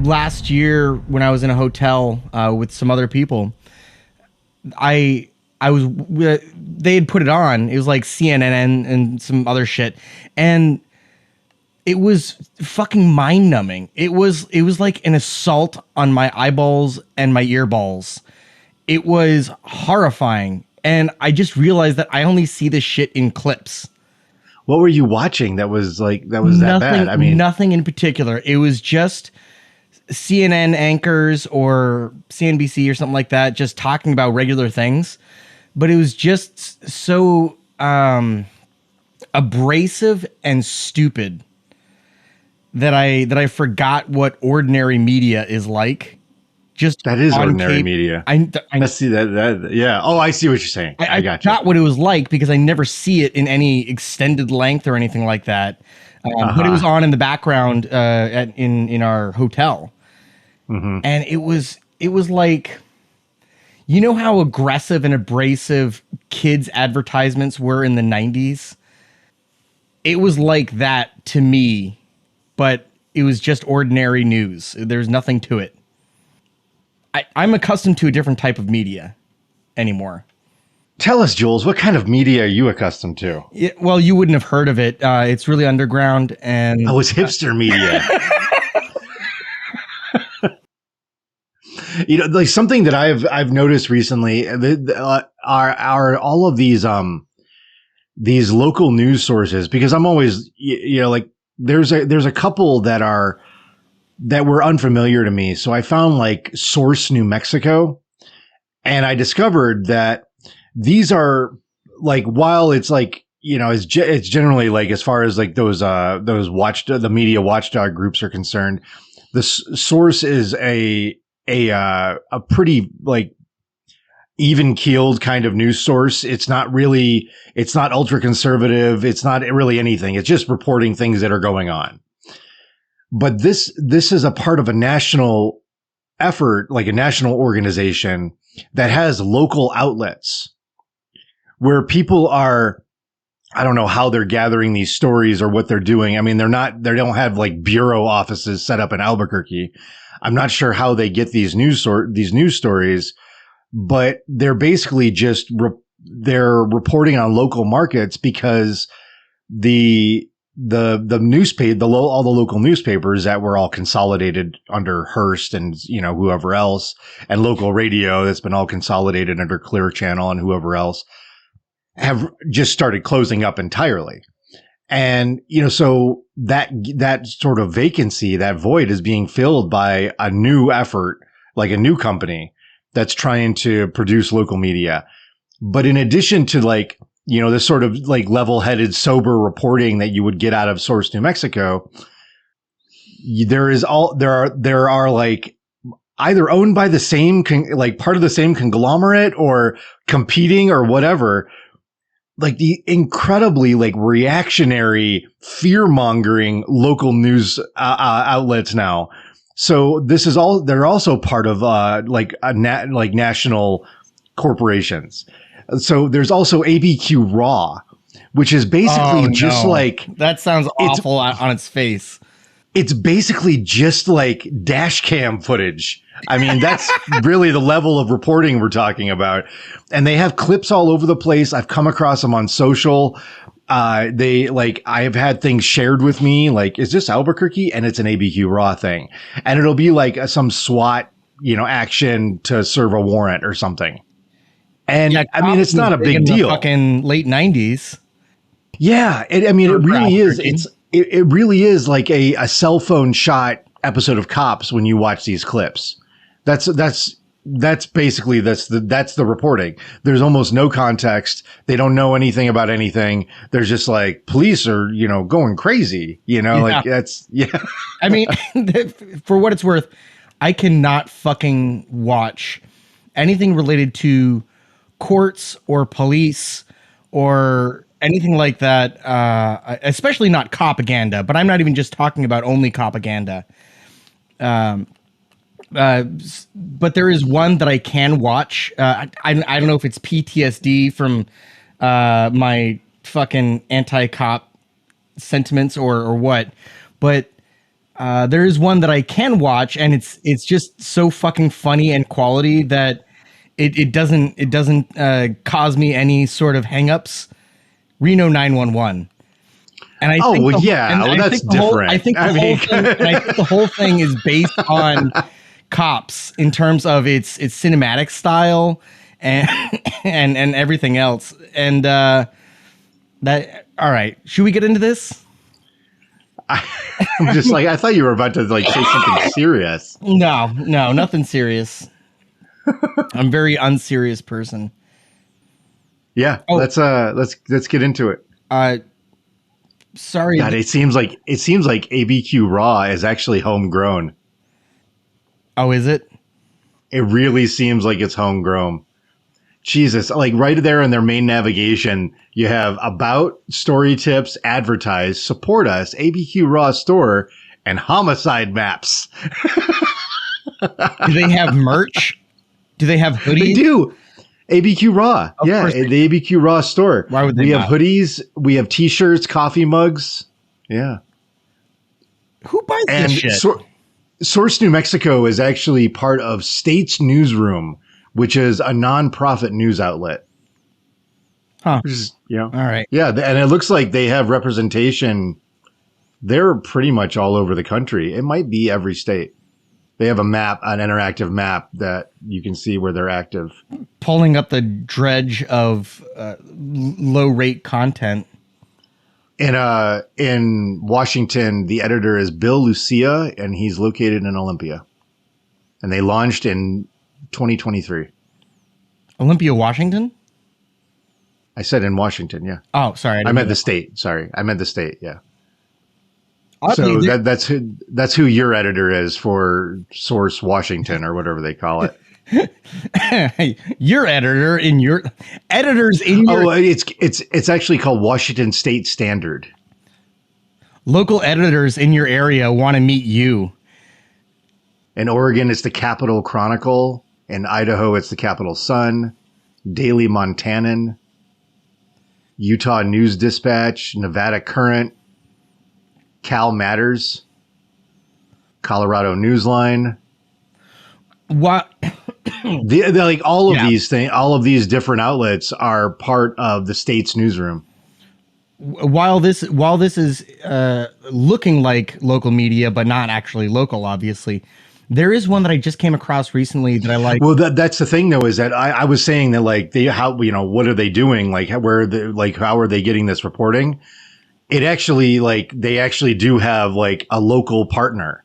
last year when I was in a hotel with some other people, I was they had put it on. It was like CNN and some other shit, and it was fucking mind numbing. It was like an assault on my eyeballs and my earballs. It was horrifying, and I just realized that I only see this shit in clips. What were you watching that was that bad? I mean, nothing in particular. It was just CNN anchors or CNBC or something like that, just talking about regular things. But it was just so abrasive and stupid that I forgot what ordinary media is like. Just that is ordinary media. I see that. Yeah. Oh, I see what you're saying. I got you. Not what it was like because I never see it in any extended length or anything like that. But it was on in the background in our hotel, and it was like, you know how aggressive and abrasive kids' advertisements were in the 90s? It was like that to me, but it was just ordinary news. There's nothing to it. I'm accustomed to a different type of media anymore. Tell us, Jules, what kind of media are you accustomed to? Well, you wouldn't have heard of it. It's really underground, and it's hipster media. You know, like something that I've noticed recently are all of these local news sources, because I'm always, you know, like there's a couple that were unfamiliar to me. So I found like Source New Mexico, and I discovered that these are like, while it's like, you know, it's generally like, as far as like those the media watchdog groups are concerned, the Source is a pretty like even keeled kind of news source. It's not ultra conservative. It's not really anything. It's just reporting things that are going on. But this is a part of a national effort, like a national organization that has local outlets where people are, I don't know how they're gathering these stories or what they're doing. I mean, they don't have like bureau offices set up in Albuquerque. I'm not sure how they get these news stories, but they're basically just they're reporting on local markets, because all the local newspapers that were all consolidated under Hearst and, you know, whoever else, and local radio that's been all consolidated under Clear Channel and whoever else, have just started closing up entirely. And, you know, so that sort of vacancy, that void, is being filled by a new effort, like a new company that's trying to produce local media. But in addition to, like, you know, this sort of like level-headed, sober reporting that you would get out of Source New Mexico, there are like either owned by the same, like part of the same conglomerate or competing or whatever, like the incredibly like reactionary, fear-mongering local news outlets now. So they're also part of like national corporations. So there's also ABQ Raw, which is basically like, that sounds awful on its face. It's basically just like dash cam footage. I mean, that's really the level of reporting we're talking about. And they have clips all over the place. I've come across them on social. I have had things shared with me, like, is this Albuquerque? And it's an ABQ Raw thing. And it'll be like some SWAT, you know, action to serve a warrant or something. And yeah, I mean, it's not a big deal. Fucking late 90s. Yeah. It really is. It really is like a cell phone shot episode of Cops when you watch these clips. That's basically the reporting. There's almost no context. They don't know anything about anything. They're just like, police are, you know, going crazy, you know, like that's, yeah. I mean, for what it's worth, I cannot fucking watch anything related to courts or police or anything like that, especially not propaganda, but I'm not even just talking about only propaganda. But there is one that I can watch. I don't know if it's PTSD from my fucking anti-cop sentiments or what, but There is one that I can watch, and it's just so fucking funny and quality that it doesn't cause me any sort of hangups. Reno 911. And I think that's different. I think the whole thing is based on Cops in terms of its cinematic style and and everything else. And that all right. Should we get into this? I'm just like, I thought you were about to like say something serious. No, nothing serious. I'm a very unserious person. Yeah, let's get into it. Sorry. God, it seems like ABQ Raw is actually homegrown. Oh, is it? It really seems like it's homegrown. Jesus, like right there in their main navigation, you have about, story tips, advertise, support us, ABQ Raw store, and homicide maps. Do they have merch? Do they have hoodies? They do. ABQ Raw. Of course the ABQ Raw store. Why would they have hoodies, we have t-shirts, coffee mugs. Yeah. Who buys this shit? Source New Mexico is actually part of States Newsroom, which is a nonprofit news outlet. Huh. Which is, all right. Yeah, and it looks like they have representation. They're pretty much all over the country. It might be every state. They have a map, an interactive map that you can see where they're active. Pulling up the dredge of low rate content. In Washington, the editor is Bill Lucia, and he's located in Olympia. And they launched in 2023. Olympia, Washington? I said in Washington, yeah. Oh, sorry. I meant the state. Sorry. I meant the state, yeah. Oddly, so that's who your editor is for Source Washington or whatever they call it. Your editor in your editors in your it's actually called Washington State Standard. Local editors in your area want to meet you. In Oregon, it's the Capital Chronicle. In Idaho, it's the Capital Sun, Daily Montanan, Utah News Dispatch, Nevada Current, Cal Matters, Colorado Newsline. What? Like all of these things, all of these different outlets are part of the state's newsroom. While this is looking like local media, but not actually local, obviously, there is one that I just came across recently that I like. Well, that's the thing, though, is that I was saying that like what are they doing? Like how are they getting this reporting? It actually they actually do have like a local partner.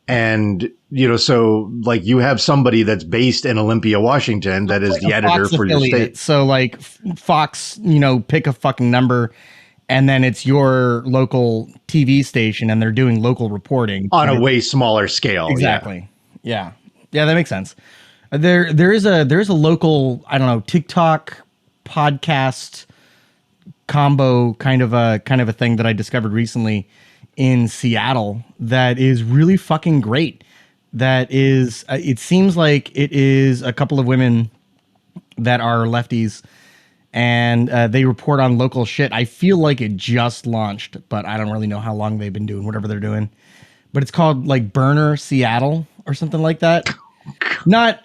And, so like you have somebody that's based in Olympia, Washington, that is the editor for your state. So like Fox, pick a fucking number and then it's your local TV station and they're doing local reporting on a way smaller scale. Exactly. Yeah. Yeah, that makes sense. There is a local, I don't know, TikTok podcast combo kind of a thing that I discovered recently in Seattle that is really fucking great. That is, it seems like it is a couple of women that are lefties and they report on local shit. I feel like it just launched, but I don't really know how long they've been doing whatever they're doing. But it's called like Burner Seattle or something like that. I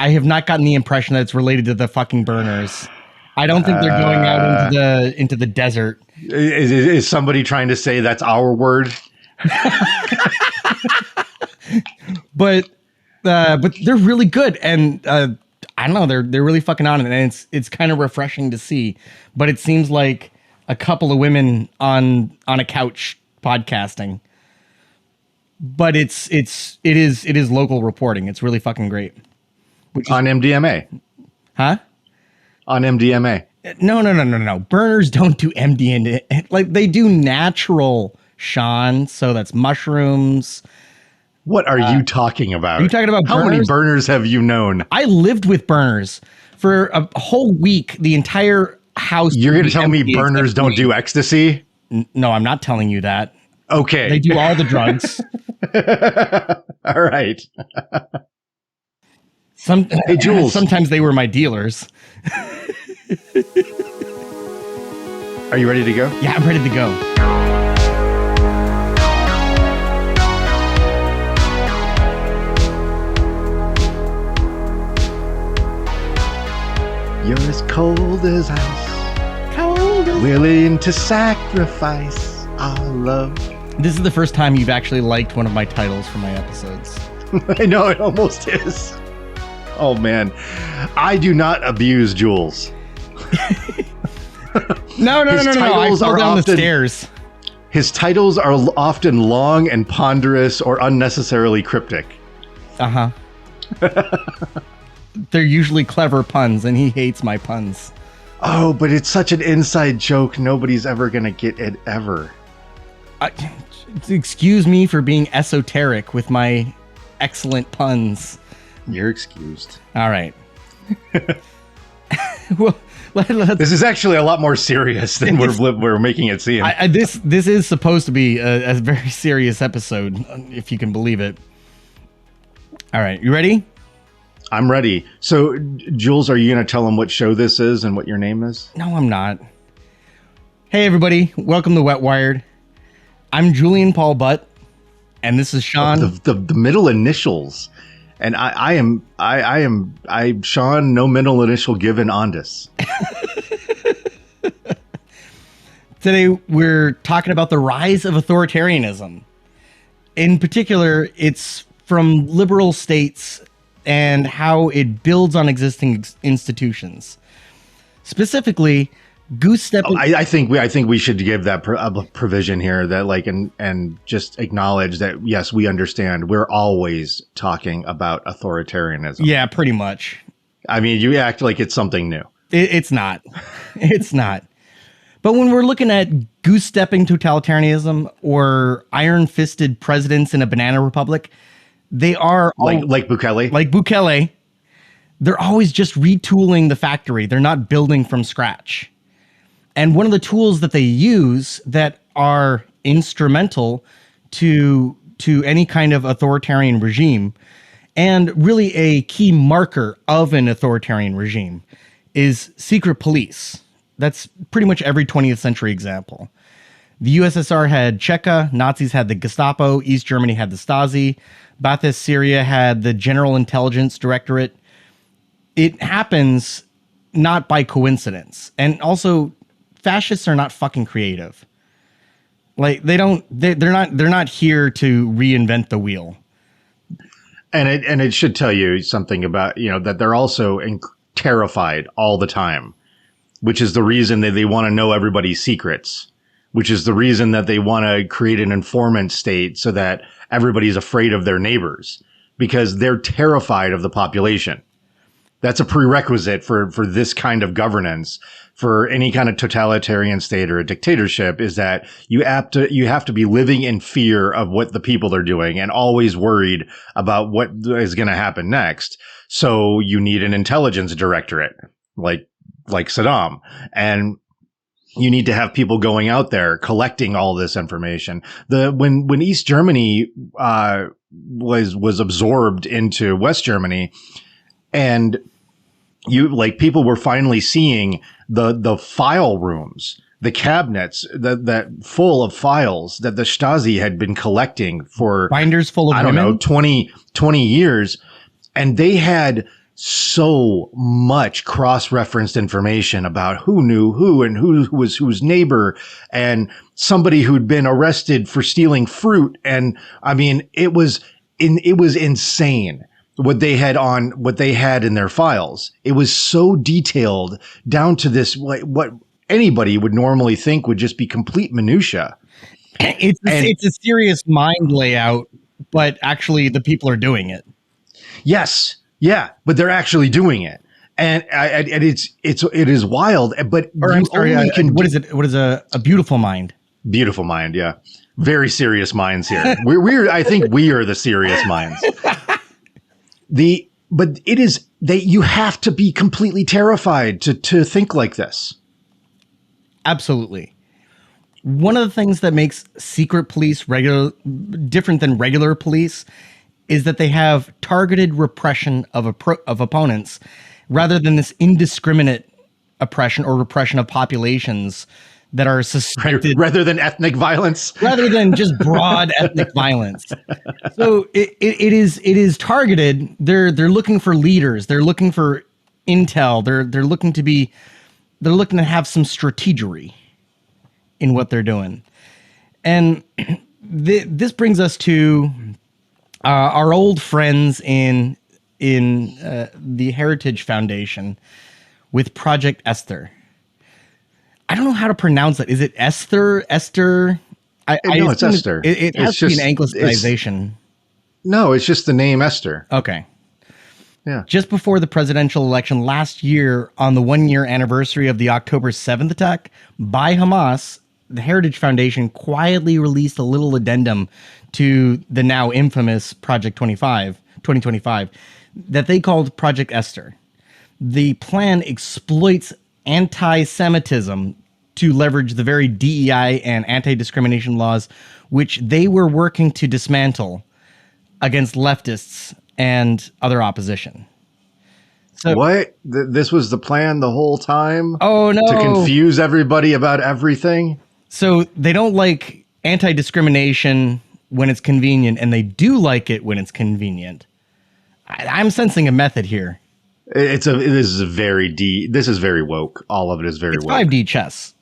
have not gotten the impression that it's related to the fucking burners. I don't think they're going out into the desert. Is somebody trying to say that's our word? But they're really good, and I don't know, they're really fucking on it, and it's kind of refreshing to see. But it seems like a couple of women on a couch podcasting. But it is local reporting. It's really fucking great. On MDMA, huh? On MDMA. No. Burners don't do MDMA. Like they do natural, Sean. So that's mushrooms. What are you talking about? Are you talking about how burners? Many burners have you known? I lived with burners for a whole week. The entire house. You're going to tell me burners don't do ecstasy? No, I'm not telling you that. Okay. They do all the drugs. All right. Hey, Jules. Sometimes they were my dealers. Are you ready to go? Yeah, I'm ready to go. cold as ice, willing to sacrifice our love. This is the first time you've actually liked one of my titles for my episodes. I know, it almost is. Oh, man. I do not abuse Jules. No. I fell down the stairs. His titles are often long and ponderous or unnecessarily cryptic. Uh-huh. They're usually clever puns, and he hates my puns. Oh, but it's such an inside joke. Nobody's ever going to get it ever. Excuse me for being esoteric with my excellent puns. You're excused. All right. Well, this is actually a lot more serious than we're making it seem. This is supposed to be a very serious episode, if you can believe it. All right, you ready? I'm ready. So, Jules, are you going to tell them what show this is and what your name is? No, I'm not. Hey, everybody. Welcome to Wet Wired. I'm Julian Paul Butt, and this is Sean. The middle initials. And I'm Sean, no middle initial given Ondis. Today, we're talking about the rise of authoritarianism. In particular, it's from liberal states and how it builds on existing institutions. Specifically, goose-stepping. I think we should give that provision here that and just acknowledge that, yes, we understand we're always talking about authoritarianism. Yeah, pretty much. I mean, you act like it's something new. It's not. It's not. But when we're looking at goose-stepping totalitarianism or iron-fisted presidents in a banana republic, they are like Bukele. Like Bukele, they're always just retooling the factory. They're not building from scratch. And one of the tools that they use that are instrumental to any kind of authoritarian regime, and really a key marker of an authoritarian regime, is secret police. That's pretty much every 20th century example. The USSR had Cheka, Nazis had the Gestapo, East Germany had the Stasi, Ba'ath Syria had the General Intelligence Directorate. It happens not by coincidence. And also, fascists are not fucking creative. Like they're not here to reinvent the wheel. And it should tell you something about, that they're also terrified all the time, which is the reason that they want to know everybody's secrets, which is the reason that they want to create an informant state so that everybody's afraid of their neighbors, because they're terrified of the population. That's a prerequisite for this kind of governance, for any kind of totalitarian state or a dictatorship, is that you have to be living in fear of what the people are doing and always worried about what is going to happen next. So you need an intelligence directorate like Saddam, and you need to have people going out there collecting all this information. When East Germany was absorbed into West Germany, and people were finally seeing the file rooms, the cabinets that full of files that the Stasi had been collecting for binders full of 20 years, and they had so much cross-referenced information about who knew who and who was whose neighbor, and somebody who'd been arrested for stealing fruit. And I mean, it was insane what they had in their files. It was so detailed down to this, what anybody would normally think would just be complete minutia. It's a serious mind layout, but actually the people are doing it. Yes. Yeah, but they're actually doing it, and it is wild. But what is it? What is a beautiful mind? Beautiful mind, yeah. Very serious minds here. I think we are the serious minds. But it is you have to be completely terrified to think like this. Absolutely. One of the things that makes secret police different than regular police is that they have targeted repression of opponents rather than this indiscriminate oppression or repression of populations that are suspected. Rather than ethnic violence? Rather than just broad ethnic violence. So it is targeted. They're looking for leaders. They're looking for intel. They're looking to have some strategery in what they're doing. And this brings us to our old friends in the Heritage Foundation with Project Esther. I don't know how to pronounce it. Is it Esther? Esther? No, it's Esther. It has to be an anglicization. No, it's just the name Esther. Okay. Yeah. Just before the presidential election last year, on the 1-year anniversary of the October 7th attack by Hamas, the Heritage Foundation quietly released a little addendum to the now infamous Project 2025 that they called Project Esther. The plan exploits anti-Semitism to leverage the very DEI and anti-discrimination laws which they were working to dismantle against leftists and other opposition. So, what? This was the plan the whole time? Oh, no. To confuse everybody about everything? So they don't like anti-discrimination when it's convenient, and they do like it when it's convenient. I'm sensing a method here. This is very woke. All of it is very woke. 5D chess.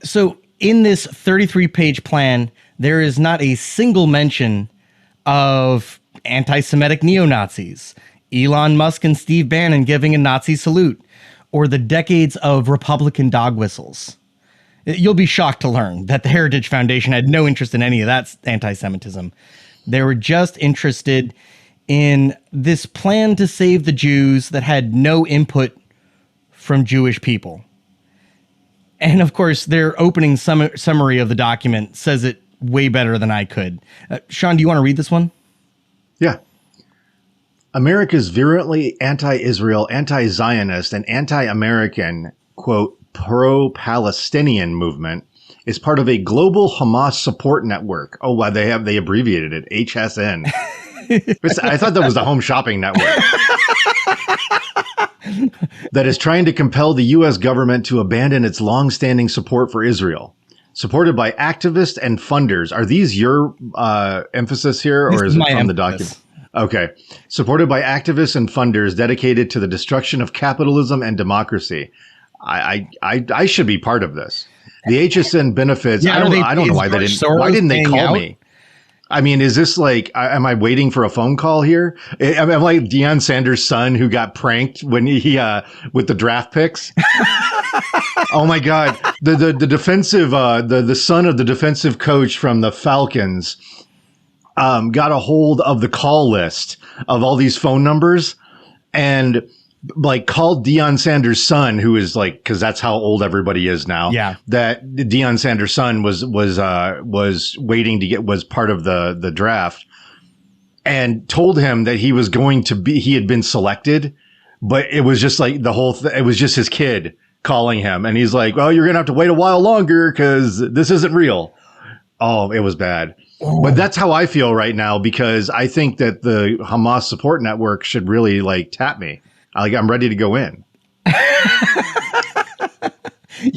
So in this 33-page plan, there is not a single mention of anti-Semitic neo-Nazis, Elon Musk and Steve Bannon giving a Nazi salute, or the decades of Republican dog whistles. You'll be shocked to learn that the Heritage Foundation had no interest in any of that anti-Semitism. They were just interested in this plan to save the Jews that had no input from Jewish people. And of course, their opening summary of the document says it way better than I could. Sean, do you want to read this one? Yeah. America's virulently anti-Israel, anti-Zionist, and anti-American, quote, pro-Palestinian movement is part of a global Hamas support network. Oh, wow, they abbreviated it, HSN. I thought that was the Home Shopping Network. That is trying to compel the U.S. government to abandon its longstanding support for Israel. Supported by activists and funders. Are these your emphasis here, or is it from the document? Okay. Supported by activists and funders dedicated to the destruction of capitalism and democracy. I should be part of this. The HSN benefits. Yeah, I don't know why they didn't. Why didn't they call me? I mean, is this like, am I waiting for a phone call here? Am I like Deion Sanders' son who got pranked when he with the draft picks? Oh my God. The defensive, the son of the defensive coach from the Falcons, got a hold of the call list of all these phone numbers and like called Deion Sanders' son, who is like, cause that's how old everybody is now. Yeah. That Deion Sanders' son was waiting to was part of the draft, and told him that he had been selected, but it was just like it was just his kid calling him. And he's like, well, you're going to have to wait a while longer cause this isn't real. Oh, it was bad. Oh. But that's how I feel right now, because I think that the Hamas support network should really like tap me. I'm ready to go in. The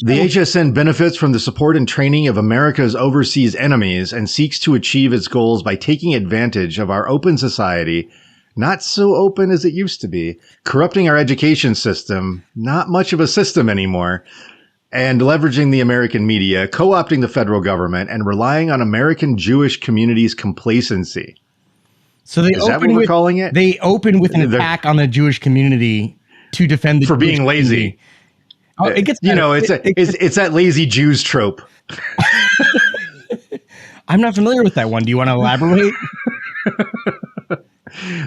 HSN benefits from the support and training of America's overseas enemies and seeks to achieve its goals by taking advantage of our open society, not so open as it used to be, corrupting our education system, not much of a system anymore, and leveraging the American media, co-opting the federal government, and relying on American Jewish communities' complacency. So is that what we're calling it? They open with an attack on the Jewish community to defend the for Jewish being lazy. Oh, it gets better. It's that lazy Jews trope. I'm not familiar with that one. Do you want to elaborate?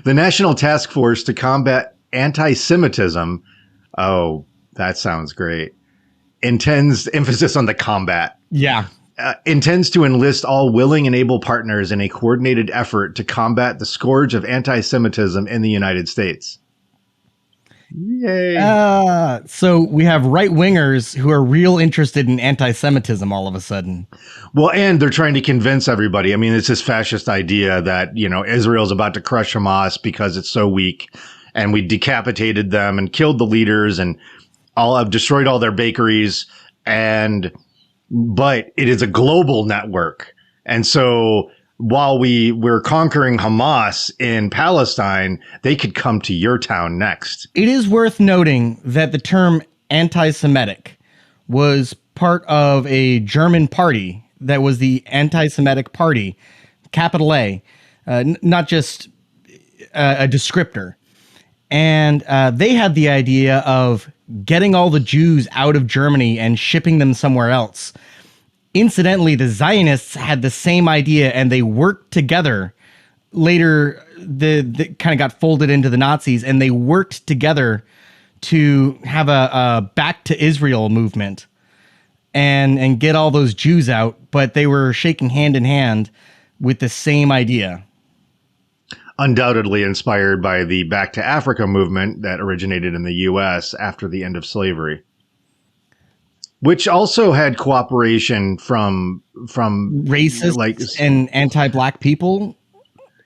The National Task Force to Combat Anti-Semitism. Oh, that sounds great. Intends emphasis on the combat. Yeah. Intends to enlist all willing and able partners in a coordinated effort to combat the scourge of anti-Semitism in the United States. Yay. So we have right-wingers who are real interested in anti-Semitism all of a sudden. Well, and they're trying to convince everybody. I mean, it's this fascist idea that, Israel's about to crush Hamas because it's so weak, and we decapitated them and killed the leaders and all have destroyed all their bakeries, but it is a global network. And so while we're conquering Hamas in Palestine, they could come to your town next. It is worth noting that the term anti-Semitic was part of a German party that was the Anti-Semitic Party, capital A, not just a descriptor. And they had the idea of getting all the Jews out of Germany and shipping them somewhere else. Incidentally, the Zionists had the same idea, and they worked together. Later, the kind of got folded into the Nazis, and they worked together to have a back to Israel movement and get all those Jews out. But they were shaking hand in hand with the same idea. Undoubtedly inspired by the Back to Africa movement that originated in the U.S. after the end of slavery, which also had cooperation from racists like and anti-black people.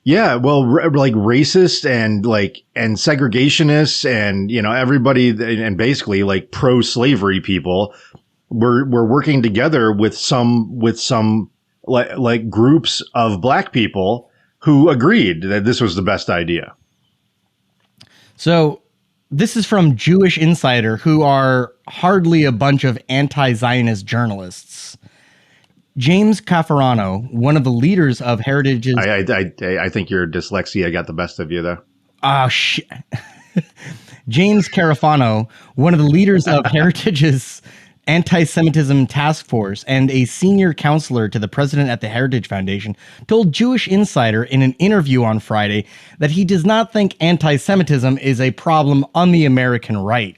Yeah, well, like racist and segregationists and everybody and basically like pro-slavery people were working together with some like groups of black people who agreed that this was the best idea. So this is from Jewish Insider, who are hardly a bunch of anti-Zionist journalists. James Caffarano, one of the leaders of Heritage's... I think your dyslexia got the best of you, though. Oh, shit. James Carafano, one of the leaders of Heritage's anti-Semitism task force and a senior counselor to the president at the Heritage Foundation, told Jewish Insider in an interview on Friday that he does not think anti-Semitism is a problem on the American right.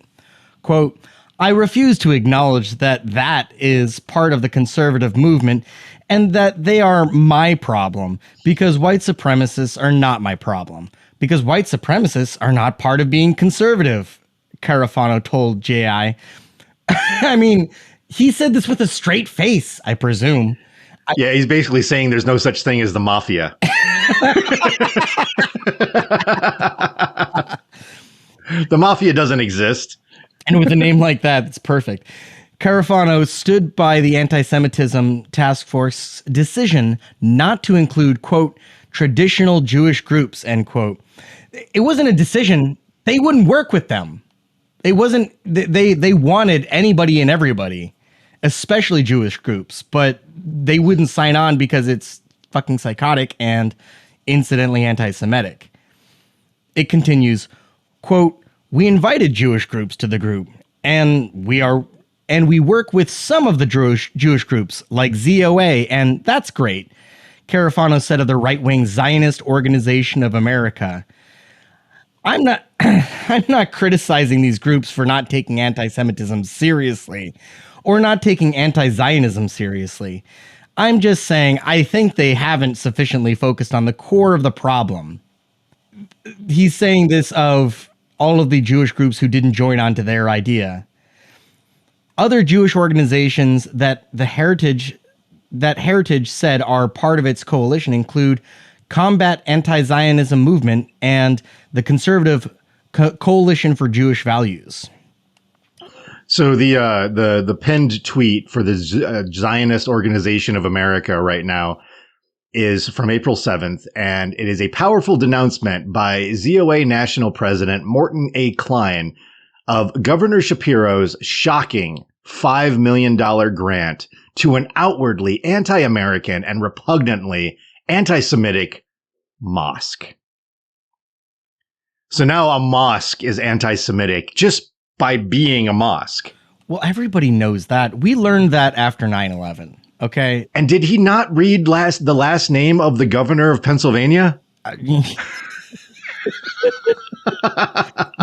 Quote, "I refuse to acknowledge that is part of the conservative movement and that they are my problem because white supremacists are not my problem. Because white supremacists are not part of being conservative," Carafano told JI. I mean, he said this with a straight face, I presume. Yeah, he's basically saying there's no such thing as the mafia. The mafia doesn't exist. And with a name like that, it's perfect. Carafano stood by the anti-Semitism task force decision not to include, quote, traditional Jewish groups, end quote. It wasn't a decision. They wouldn't work with them. It wasn't, they wanted anybody and everybody, especially Jewish groups, but they wouldn't sign on because it's fucking psychotic and incidentally anti-Semitic. It continues, quote, "We invited Jewish groups to the group, and we work with some of the Jewish groups like ZOA, and that's great," Carafano said of the right-wing Zionist Organization of America. I'm not criticizing these groups for not taking anti-Semitism seriously or not taking anti-Zionism seriously. I'm just saying I think they haven't sufficiently focused on the core of the problem. He's saying this of all of the Jewish groups who didn't join on to their idea. Other Jewish organizations that Heritage said are part of its coalition include Combat Anti-Zionism Movement and the Conservative Coalition for Jewish Values. So the pinned tweet for the Zionist Organization of America right now is from April 7th, and it is a powerful denouncement by ZOA National President Morton A. Klein of Governor Shapiro's shocking $5 million grant to an outwardly anti-American and repugnantly anti-Semitic mosque. So now a mosque is anti-Semitic just by being a mosque. Well, everybody knows that. We learned that after 9/11. Okay. And did he not read the last name of the governor of Pennsylvania?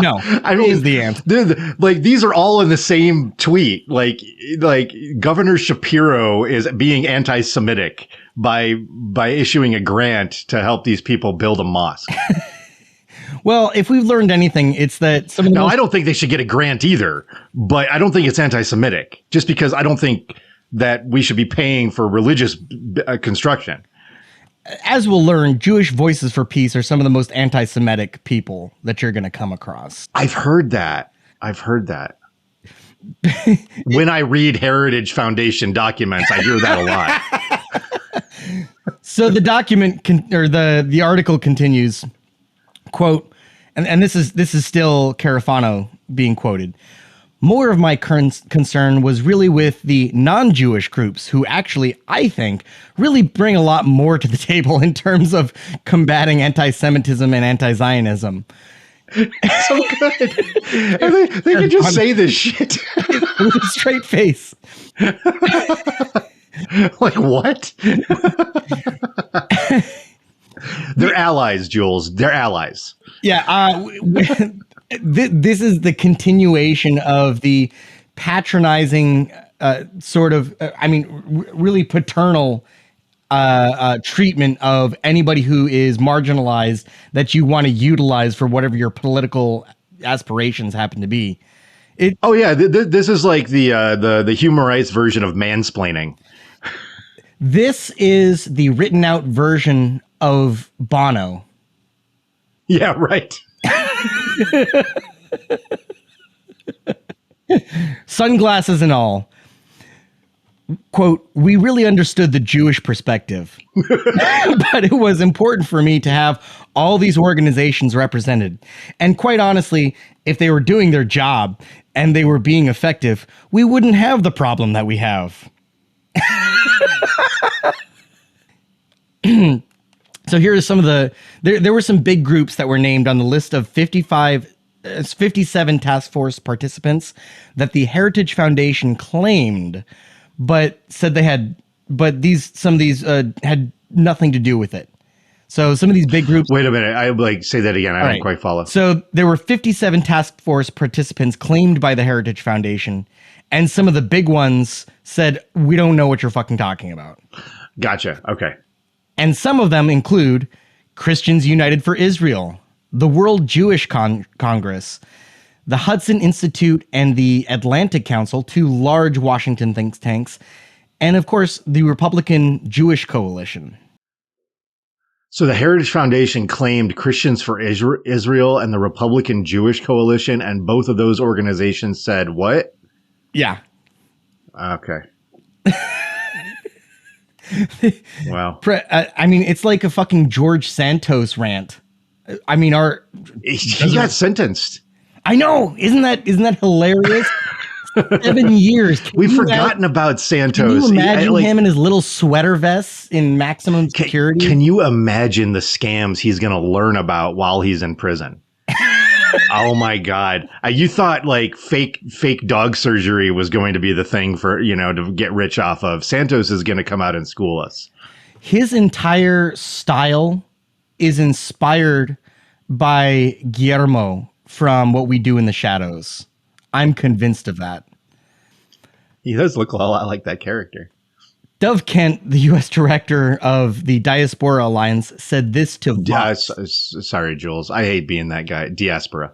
No, I mean, is the answer. These are all in the same tweet. Like Governor Shapiro is being anti-Semitic by issuing a grant to help these people build a mosque. Well, if we've learned anything, it's that some of the I don't think they should get a grant either, but I don't think it's anti-Semitic just because I don't think that we should be paying for religious construction. As we'll learn, Jewish Voices for Peace are some of the most anti-Semitic people that you're going to come across. I've heard that. When I read Heritage Foundation documents, I hear that a lot. So the document or the article continues, quote, and this is still Carafano being quoted. More of my concern was really with the non-Jewish groups who actually, I think, really bring a lot more to the table in terms of combating anti-Semitism and anti-Zionism. So good. They can just say this shit with a straight face. Like, what? They're allies, Jules. They're allies. Yeah. This is the continuation of the patronizing sort of, really paternal treatment of anybody who is marginalized that you want to utilize for whatever your political aspirations happen to be. This is like the human rights version of mansplaining. This is the written out version of Bono. Yeah, right. Sunglasses and all. Quote, we really understood the Jewish perspective, but it was important for me to have all these organizations represented. And quite honestly, if they were doing their job and they were being effective, we wouldn't have the problem that we have. So here are some of there were some big groups that were named on the list of 57 task force participants that the Heritage Foundation claimed, but said some of these had nothing to do with it. So some of these big groups. Wait a minute. Say that again. I don't quite follow. So there were 57 task force participants claimed by the Heritage Foundation, and some of the big ones said, we don't know what you're fucking talking about. Gotcha. Okay. And some of them include Christians United for Israel, the World Jewish Congress, the Hudson Institute, and the Atlantic Council, two large Washington think tanks, and of course, the Republican Jewish Coalition. So the Heritage Foundation claimed Christians for Israel and the Republican Jewish Coalition, and both of those organizations said what? Yeah. Okay. Wow. It's like a fucking George Santos rant. He got sentenced. I know. Isn't that hilarious? 7 years. We've forgotten about Santos. Can you imagine him in his little sweater vests in maximum security? Can you imagine the scams he's going to learn about while he's in prison? Oh my God. You thought like fake dog surgery was going to be the thing for, to get rich off of. Santos is going to come out and school us. His entire style is inspired by Guillermo from What We Do in the Shadows. I'm convinced of that. He does look a lot like that character. Dov Kent, the U.S. director of the Diaspora Alliance, said this to Vox. Sorry, Jules. I hate being that guy. Diaspora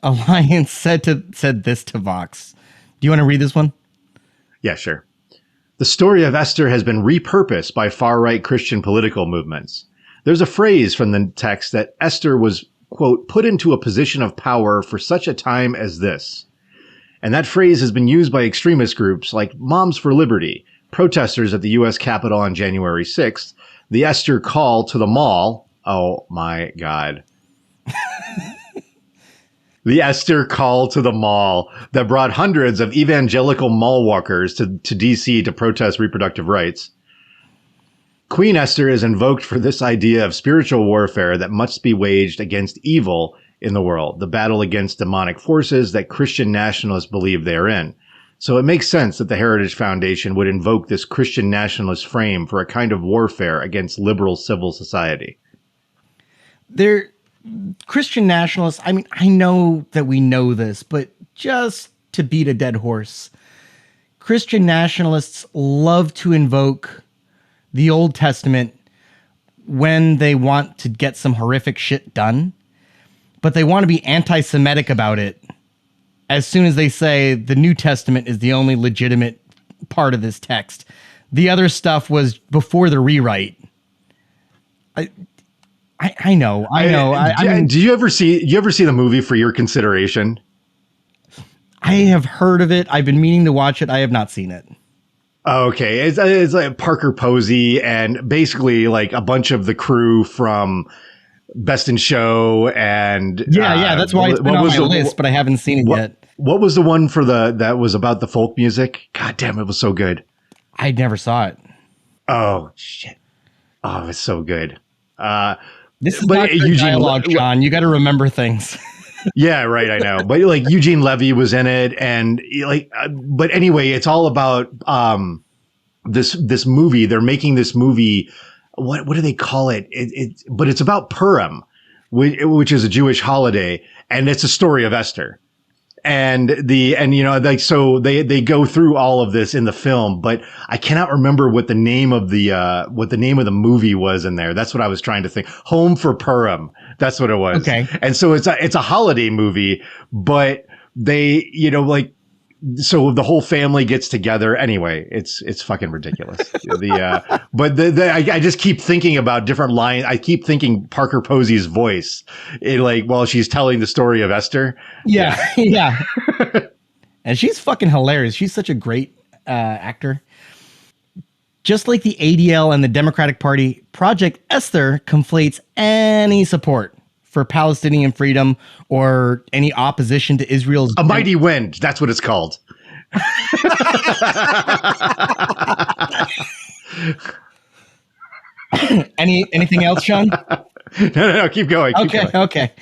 Alliance said this to Vox. Do you want to read this one? Yeah, sure. The story of Esther has been repurposed by far-right Christian political movements. There's a phrase from the text that Esther was, quote, put into a position of power for such a time as this. And that phrase has been used by extremist groups like Moms for Liberty, protesters at the U.S. Capitol on January 6th, the Esther call to the mall. Oh, my God. The Esther call to the mall that brought hundreds of evangelical mall walkers to D.C. to protest reproductive rights. Queen Esther is invoked for this idea of spiritual warfare that must be waged against evil in the world, the battle against demonic forces that Christian nationalists believe they are in. So it makes sense that the Heritage Foundation would invoke this Christian nationalist frame for a kind of warfare against liberal civil society. They're Christian nationalists. I know that we know this, but just to beat a dead horse, Christian nationalists love to invoke the Old Testament when they want to get some horrific shit done, but they want to be anti-Semitic about it as soon as they say the New Testament is the only legitimate part of this text. The other stuff was before the rewrite. I know. Do you ever see the movie For Your Consideration? I have heard of it. I've been meaning to watch it. I have not seen it. Oh, okay, it's like Parker Posey and basically like a bunch of the crew from Best in Show and Yeah, that's why it's been what on was my list, but I haven't seen it yet. what was the one for that was about the folk music? God damn, it was so good. I never saw it. Oh shit! Oh, it's so good. This is But not good dialogue, Sean. You got to remember things. Yeah, right. I know, but like Eugene Levy was in it, and like, but anyway, it's all about this movie. They're making this movie. What do they call it? But it's about Purim, which is a Jewish holiday, and it's a story of Esther. And you know, like, so they go through all of this in the film, but I cannot remember what the name of the movie was in there. That's what I was trying to think. Home for Purim. That's what it was. Okay. And so it's a holiday movie, but they, you know, like, so the whole family gets together. Anyway, it's fucking ridiculous. I just keep thinking about different lines. I keep thinking Parker Posey's voice, while she's telling the story of Esther. Yeah. And she's fucking hilarious. She's such a great actor. Just like the ADL and the Democratic Party, Project Esther conflates any support for Palestinian freedom or any opposition to Israel's... A mighty wind. That's what it's called. Anything else, Sean? No. Keep going. Okay.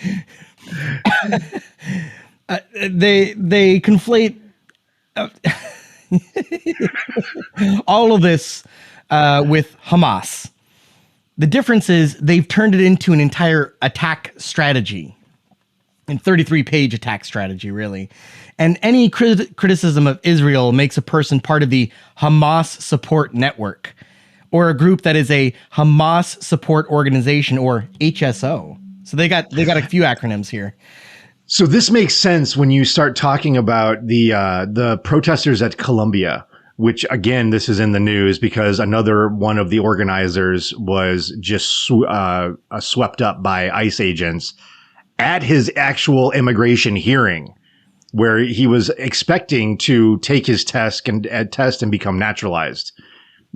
They conflate all of this with Hamas. The difference is they've turned it into an entire attack strategy, a 33-page attack strategy, really. And any criticism of Israel makes a person part of the Hamas Support Network, or a group that is a Hamas Support Organization, or HSO. So they got a few acronyms here. So this makes sense when you start talking about the protesters at Columbia, which, again, this is in the news because another one of the organizers was just swept up by ICE agents at his actual immigration hearing, where he was expecting to take his test and become naturalized.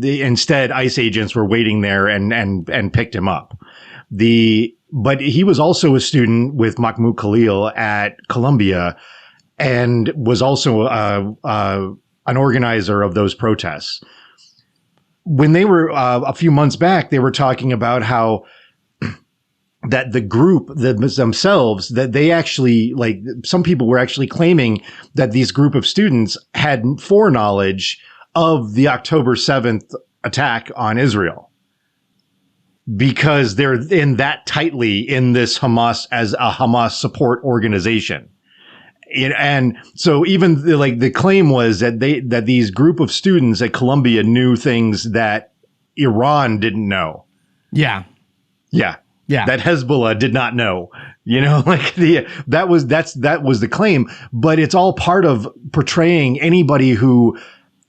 Instead, ICE agents were waiting there and picked him up. But he was also a student with Mahmoud Khalil at Columbia and was also an organizer of those protests. When they were a few months back, they were talking about how that the group themselves, that they actually, like, some people were actually claiming that these group of students had foreknowledge of the October 7th attack on Israel, because they're in that tightly in this Hamas as a Hamas support organization. And so even the claim was that these group of students at Columbia knew things that Iran didn't know. Yeah. That Hezbollah did not know. You know, like that was the claim, but it's all part of portraying anybody who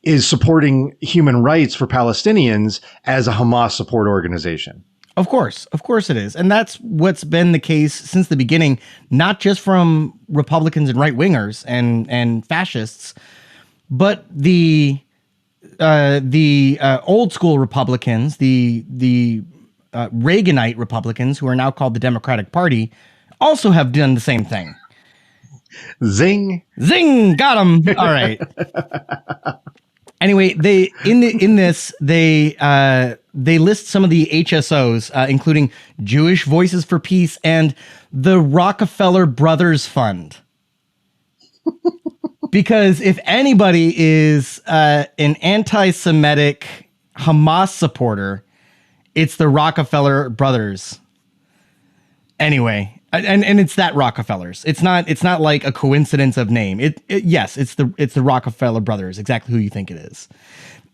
is supporting human rights for Palestinians as a Hamas support organization. Of course it is. And that's what's been the case since the beginning, not just from Republicans and right wingers and fascists, but the old school Republicans, the Reaganite Republicans, who are now called the Democratic Party, also have done the same thing. Zing, got them. All right. Anyway, they list some of the HSOs, including Jewish Voices for Peace and the Rockefeller Brothers Fund. Because if anybody is an anti-Semitic Hamas supporter, it's the Rockefeller Brothers. Anyway, and it's that Rockefellers. It's not like a coincidence of name. Yes, it's the Rockefeller Brothers, exactly who you think it is.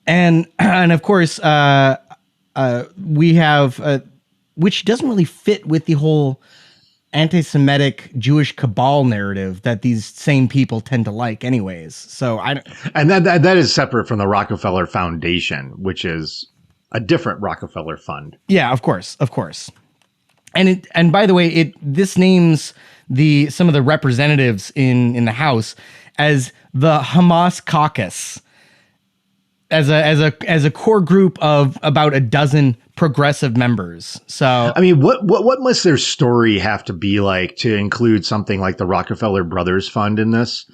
And of course, we have which doesn't really fit with the whole anti-Semitic Jewish cabal narrative that these same people tend to like anyways. So and that is separate from the Rockefeller Foundation, which is a different Rockefeller fund. Yeah, of course. And by the way, this names some of the representatives in the House as the Hamas Caucus. as a core group of about a dozen progressive members. So I mean, what must their story have to be like to include something like the Rockefeller Brothers Fund in this?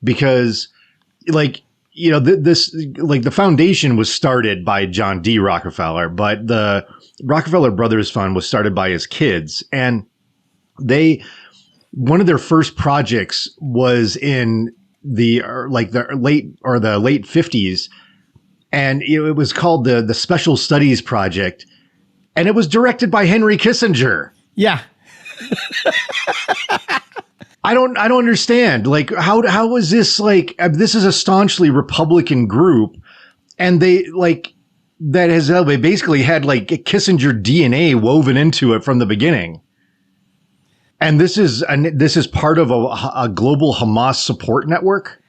Because, like, you know, this like the foundation was started by John D. Rockefeller, but the Rockefeller Brothers Fund was started by his kids, and one of their first projects was in the late 50s, and it was called the Special Studies Project, and it was directed by Henry Kissinger. yeah. I don't understand. Like, how is this like? This is a staunchly Republican group, and they basically had like Kissinger DNA woven into it from the beginning. And this is part of a global Hamas support network.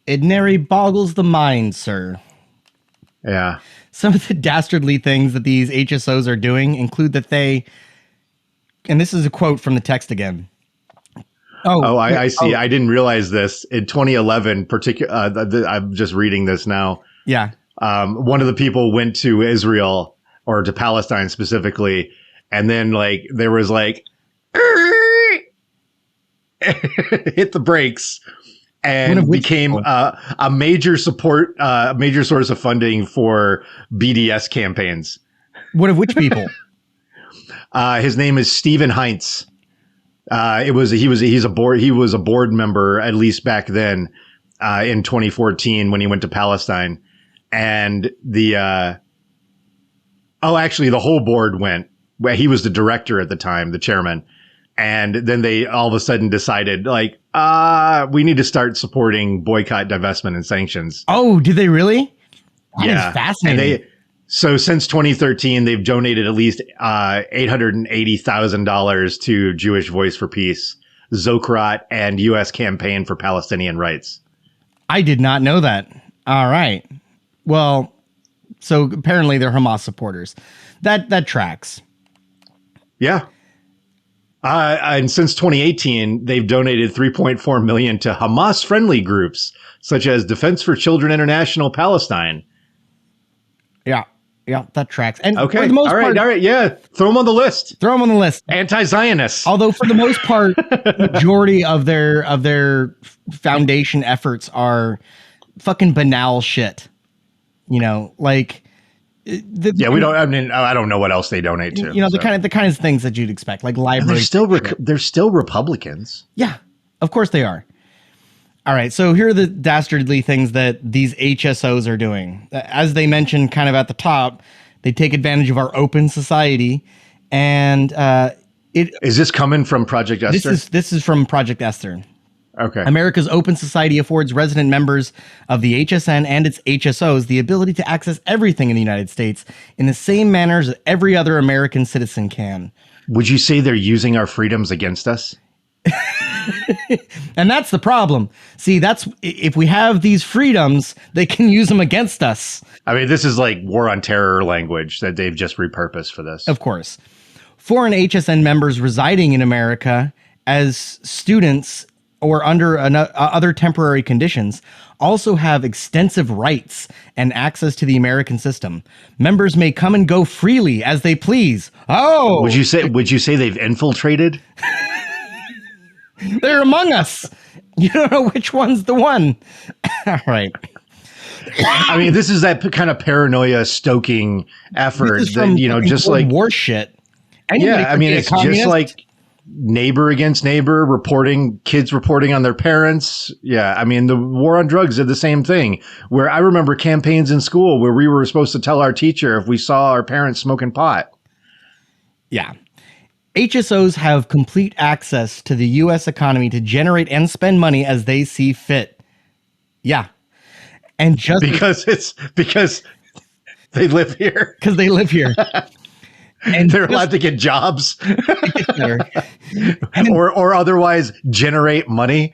It nary boggles the mind, sir. Yeah. Some of the dastardly things that these HSOs are doing include that they, and this is a quote from the text again. I see. I didn't realize this. In 2011, I'm just reading this now. Yeah. One of the people went to Israel, or to Palestine specifically, and then like there was like hit the brakes and became a major source of funding for BDS campaigns. One of which people? His name is Stephen Heinz. He was a board member, at least back then, in 2014 when he went to Palestine, and actually the whole board went. Well, he was the director at the time, the chairman, and then they all of a sudden decided like, we need to start supporting boycott, divestment, and sanctions. Oh, did they really? That is fascinating. And so since 2013, they've donated at least $880,000 to Jewish Voice for Peace, Zokrat, and U.S. Campaign for Palestinian Rights. I did not know that. All right. Well, so apparently they're Hamas supporters. That tracks. Yeah. And since 2018, they've donated $3.4 million to Hamas-friendly groups such as Defense for Children International Palestine. Yeah, that tracks. And okay, for the most part, all right, yeah, throw them on the list. Anti-Zionists. Although for the most part, majority of their foundation efforts are fucking banal shit. You know, like we don't. I mean, I don't know what else they donate to. You know, the kind of things that you'd expect, like libraries. They're still Republicans. Yeah, of course they are. All right, so here are the dastardly things that these HSOs are doing. As they mentioned kind of at the top, they take advantage of our open society, and is this coming from Project Esther? This is from Project Esther. Okay. America's open society affords resident members of the HSN and its HSOs the ability to access everything in the United States in the same manner as every other American citizen can. Would you say they're using our freedoms against us? And that's the problem. See, if we have these freedoms, they can use them against us. I mean, this is like war on terror language that they've just repurposed for this. Of course. Foreign HSN members residing in America as students or under other temporary conditions also have extensive rights and access to the American system. Members may come and go freely as they please. Oh, would you say they've infiltrated? They're among us. You don't know which one's the one. All right. I mean, this is that kind of paranoia stoking effort that, you know, just like war shit. Anybody I mean, it's just like neighbor against neighbor kids reporting on their parents. Yeah. I mean, the war on drugs did the same thing, where I remember campaigns in school where we were supposed to tell our teacher if we saw our parents smoking pot. Yeah. HSOs have complete access to the U.S. economy to generate and spend money as they see fit. Yeah. And just because they live here. Because they live here. And they're allowed to get jobs. or otherwise generate money.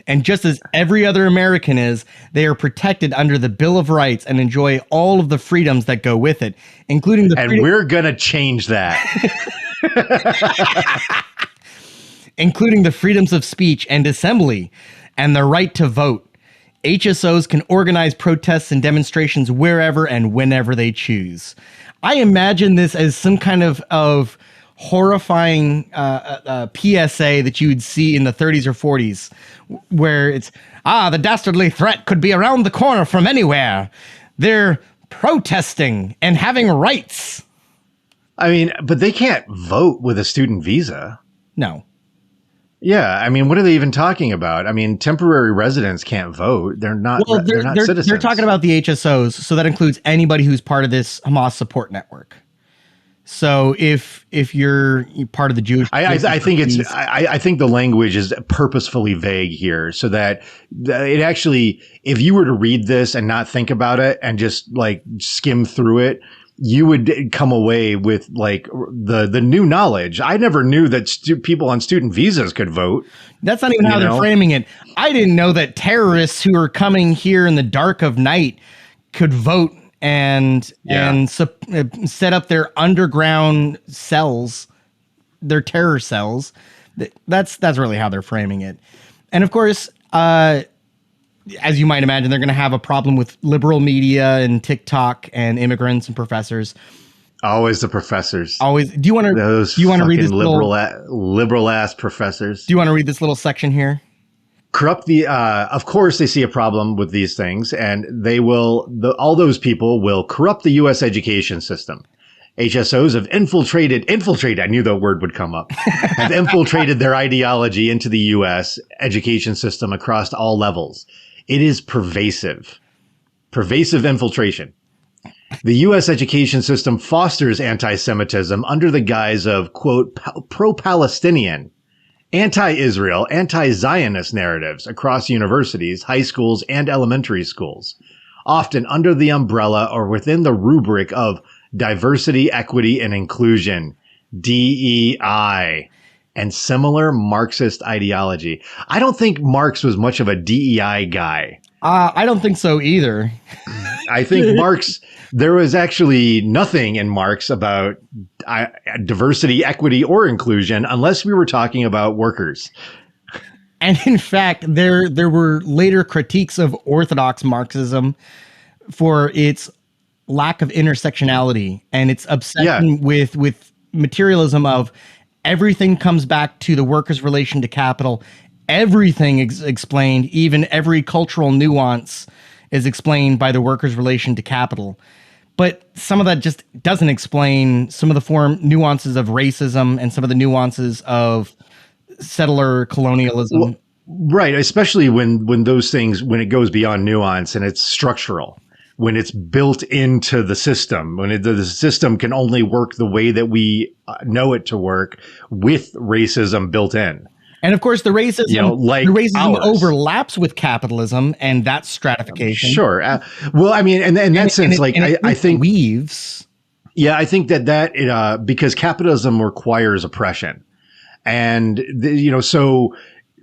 And just as every other American is, they are protected under the Bill of Rights and enjoy all of the freedoms that go with it, including the And we're going to change that. Including the freedoms of speech and assembly and the right to vote. HSOs can organize protests and demonstrations wherever and whenever they choose. I imagine this as some kind of horrifying PSA that you would see in the 30s or 40s, where it's, the dastardly threat could be around the corner from anywhere. They're protesting and having rights. I mean, but they can't vote with a student visa. No. Yeah, I mean, what are they even talking about? I mean, temporary residents can't vote. They're not. Well, they're not citizens. They're talking about the HSOs, so that includes anybody who's part of this Hamas support network. So if you're part of the Jewish, I think the language is purposefully vague here, so that it actually, if you were to read this and not think about it and just like skim through it, you would come away with like the new knowledge. I never knew that people on student visas could vote. That's not even how they're framing it. I didn't know that terrorists who are coming here in the dark of night could vote and set up their underground cells, their terror cells. That's really how they're framing it. And of course, as you might imagine, they're going to have a problem with liberal media and TikTok and immigrants and professors. Always the professors. Always. Do you want to read this liberal ass professors? Do you want to read this little section here? Corrupt of course they see a problem with these things, and they will, all those people will corrupt the U.S. education system. HSOs have infiltrated, I knew the word would come up, have infiltrated their ideology into the U.S. education system across all levels. It is pervasive infiltration. The U.S. education system fosters anti-Semitism under the guise of, quote, pro-Palestinian, anti-Israel, anti-Zionist narratives across universities, high schools, and elementary schools, often under the umbrella or within the rubric of diversity, equity, and inclusion, DEI, and similar Marxist ideology. I don't think Marx was much of a DEI guy. I don't think so either. I think Marx, there was actually nothing in Marx about diversity, equity, or inclusion unless we were talking about workers. And in fact, there were later critiques of orthodox Marxism for its lack of intersectionality and its obsession with materialism of everything comes back to the worker's relation to capital. Everything explained, even every cultural nuance is explained by the worker's relation to capital. But some of that just doesn't explain some of the nuances of racism and some of the nuances of settler colonialism. Well, right, especially when those things, when it goes beyond nuance and it's structural, when it's built into the system, when the system can only work the way that we know it to work with racism built in. And of course, the racism overlaps with capitalism and that stratification. Sure. Well, I mean, in that sense, I think weaves. Yeah, I think that because capitalism requires oppression, and so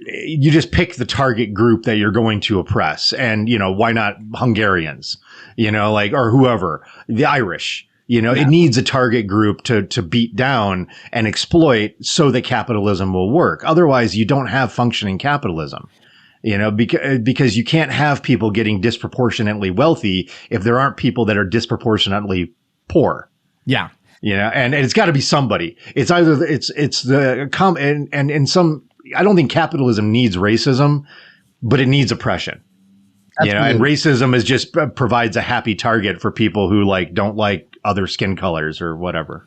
you just pick the target group that you're going to oppress, and why not Hungarians, or whoever, the Irish. It needs a target group to beat down and exploit so that capitalism will work. Otherwise, you don't have functioning capitalism, because you can't have people getting disproportionately wealthy if there aren't people that are disproportionately poor. Yeah. And it's got to be somebody. It's either and in some, I don't think capitalism needs racism, but it needs oppression. Absolutely. And racism is just provides a happy target for people who don't like other skin colors or whatever.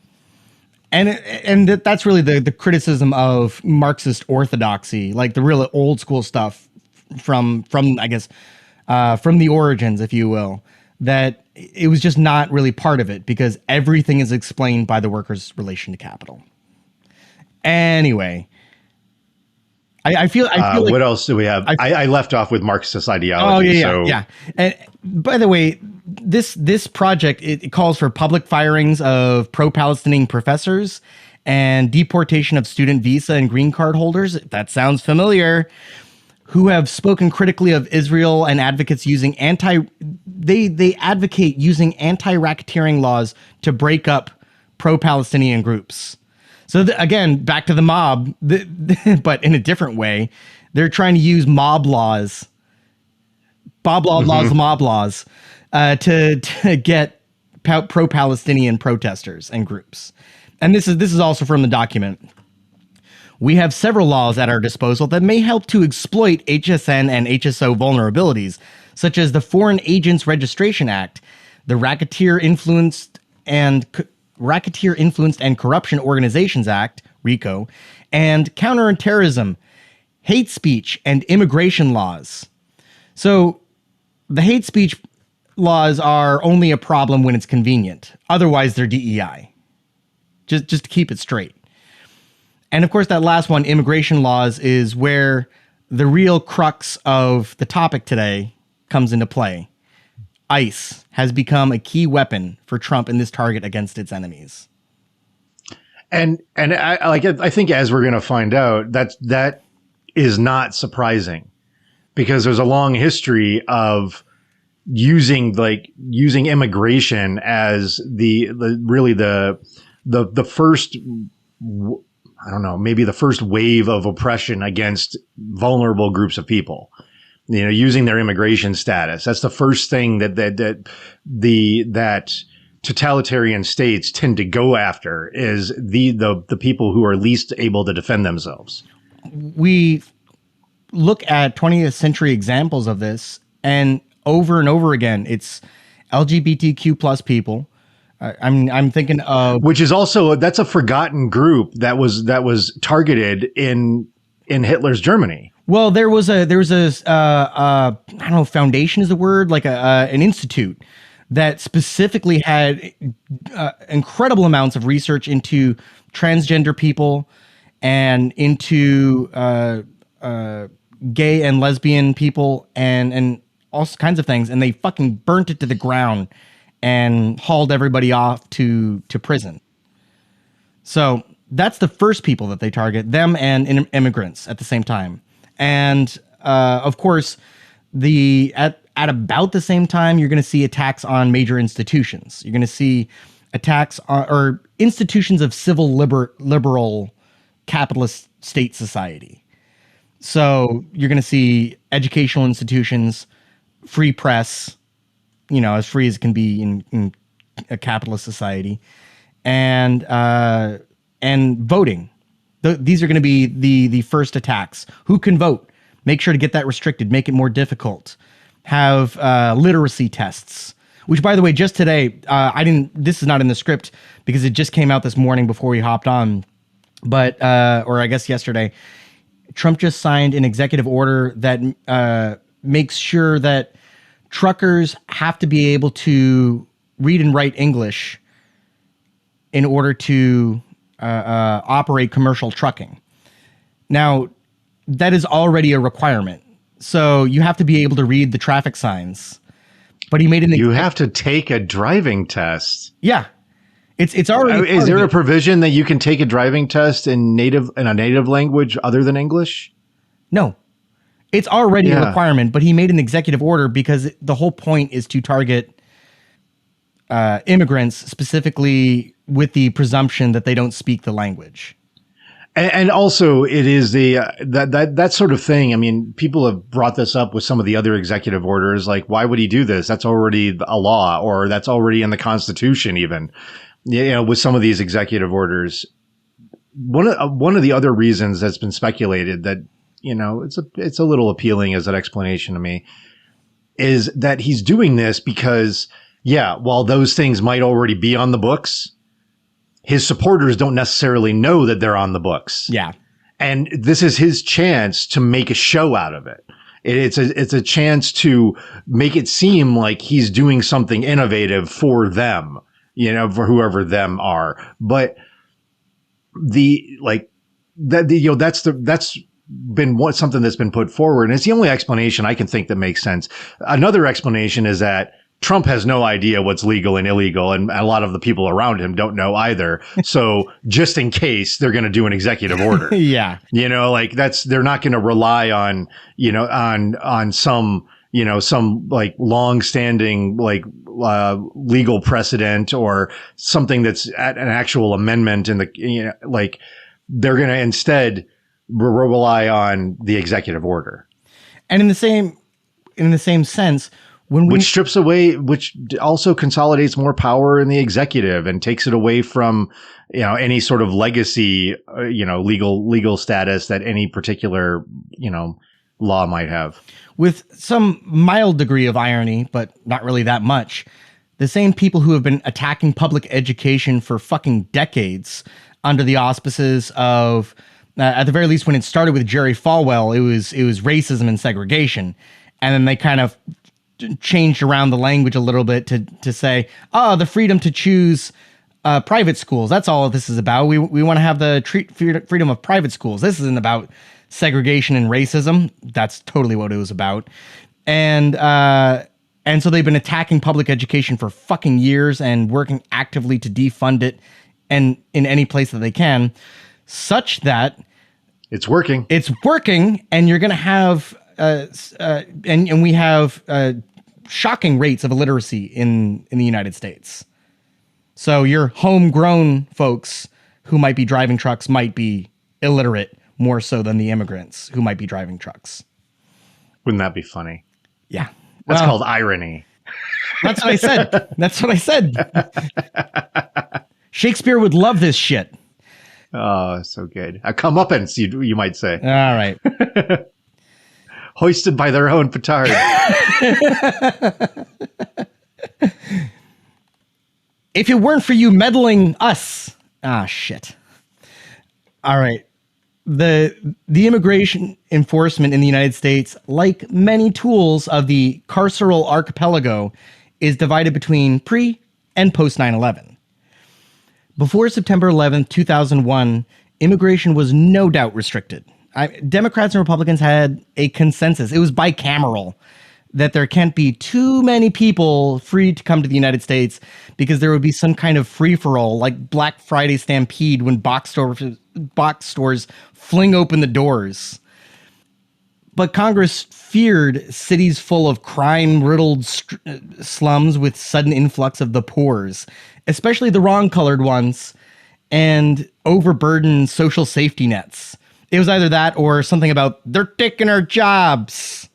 And that's really the criticism of Marxist orthodoxy, like the real old school stuff from I guess from the origins, if you will, that it was just not really part of it because everything is explained by the worker's relation to capital. Anyway. I feel like, what else do we have? I left off with Marxist ideology. Oh yeah. And by the way, this project, it calls for public firings of pro-Palestinian professors and deportation of student visa and green card holders. That sounds familiar. Who have spoken critically of Israel and advocates using they advocate using anti-racketeering laws to break up pro-Palestinian groups. So again, back to the mob, but in a different way. They're trying to use mob laws blah blah blah's mob laws to get pro-Palestinian protesters and groups. And this is also from the document. We have several laws at our disposal that may help to exploit HSN and HSO vulnerabilities, such as the Foreign Agents Registration Act, the Racketeer Influenced and Corruption Organizations Act, RICO, and counterterrorism, hate speech, and immigration laws. So the hate speech laws are only a problem when it's convenient. Otherwise, they're DEI. Just to keep it straight. And of course, that last one, immigration laws, is where the real crux of the topic today comes into play. ICE has become a key weapon for Trump in this target against its enemies. And I think, as we're going to find out, that is not surprising, because there's a long history of using immigration as the first, I don't know, maybe the first wave of oppression against vulnerable groups of people. You know, using their immigration status. That's the first thing that totalitarian states tend to go after, is the people who are least able to defend themselves. We look at 20th century examples of this, and over again, it's LGBTQ plus people. I'm thinking of, which is also, that's a forgotten group that was targeted in Hitler's Germany. Well, there was a I don't know, foundation is the word, like an institute that specifically had incredible amounts of research into transgender people and into gay and lesbian people and all kinds of things, and they fucking burnt it to the ground and hauled everybody off to prison. So that's the first people that they target, them and immigrants at the same time. And of course, at about the same time, you're going to see attacks on major institutions. You're going to see attacks on, or institutions of civil liberal capitalist state society. So you're going to see educational institutions, free press, you know, as free as it can be in a capitalist society, and voting. These are going to be the first attacks. Who can vote? Make sure to get that restricted. Make it more difficult. Have literacy tests. Which, by the way, just today, this is not in the script because it just came out this morning before we hopped on. But or I guess yesterday, Trump just signed an executive order that makes sure that truckers have to be able to read and write English in order to operate commercial trucking. Now, that is already a requirement. So you have to be able to read the traffic signs. But he made an... You have to take a driving test. Yeah. It's already... Is there a provision that you can take a driving test in a native language other than English? No. It's already a requirement, but he made an executive order because the whole point is to target immigrants, specifically with the presumption that they don't speak the language. And also, it is that sort of thing. I mean, people have brought this up with some of the other executive orders. Like, why would he do this? That's already a law, or that's already in the Constitution. Even, you know, with some of these executive orders, one of the other reasons that's been speculated that, you know, it's a little appealing as an explanation to me, is that he's doing this because, while those things might already be on the books, his supporters don't necessarily know that they're on the books. Yeah. And this is his chance to make a show out of it. It's a chance to make it seem like he's doing something innovative for them, you know, for whoever them are. But that's been something that's been put forward. And it's the only explanation I can think that makes sense. Another explanation is that Trump has no idea what's legal and illegal, and a lot of the people around him don't know either. So just in case, they're going to do an executive order. Yeah. You know, like they're not going to rely on, you know, on some, you know, some like long-standing like legal precedent or something that's an actual amendment in the, you know, like they're going to instead rely on the executive order. And in the same, in the same sense, which strips away, which also consolidates more power in the executive and takes it away from, any sort of legacy, legal status that any particular, law might have. With some mild degree of irony, but not really that much, the same people who have been attacking public education for fucking decades under the auspices of, at the very least, when it started with Jerry Falwell, it was racism and segregation. And then they kind of changed around the language a little bit to say, the freedom to choose private schools. That's all this is about. We want to have the freedom of private schools. This isn't about segregation and racism. That's totally what it was about. And so they've been attacking public education for fucking years and working actively to defund it and in any place that they can, such that it's working. It's working, and you're going to have and we have shocking rates of illiteracy in the United States. So your homegrown folks who might be driving trucks might be illiterate more so than the immigrants who might be driving trucks. Wouldn't that be funny? Yeah. That's called irony. That's what I said. That's what I said. Shakespeare would love this shit. Oh, so good. A comeuppance, you might say. All right. Hoisted by their own petard. If it weren't for you meddling us. Ah, shit. All right. The immigration enforcement in the United States, like many tools of the carceral archipelago, is divided between pre and post 9/11. Before September 11th, 2001, immigration was no doubt restricted. Democrats and Republicans had a consensus. It was bicameral that there can't be too many people free to come to the United States because there would be some kind of free-for-all, like Black Friday stampede when box stores fling open the doors. But Congress feared cities full of crime-riddled slums with sudden influx of the poors, especially the wrong-colored ones, and overburdened social safety nets. It was either that or something about, they're taking our jobs.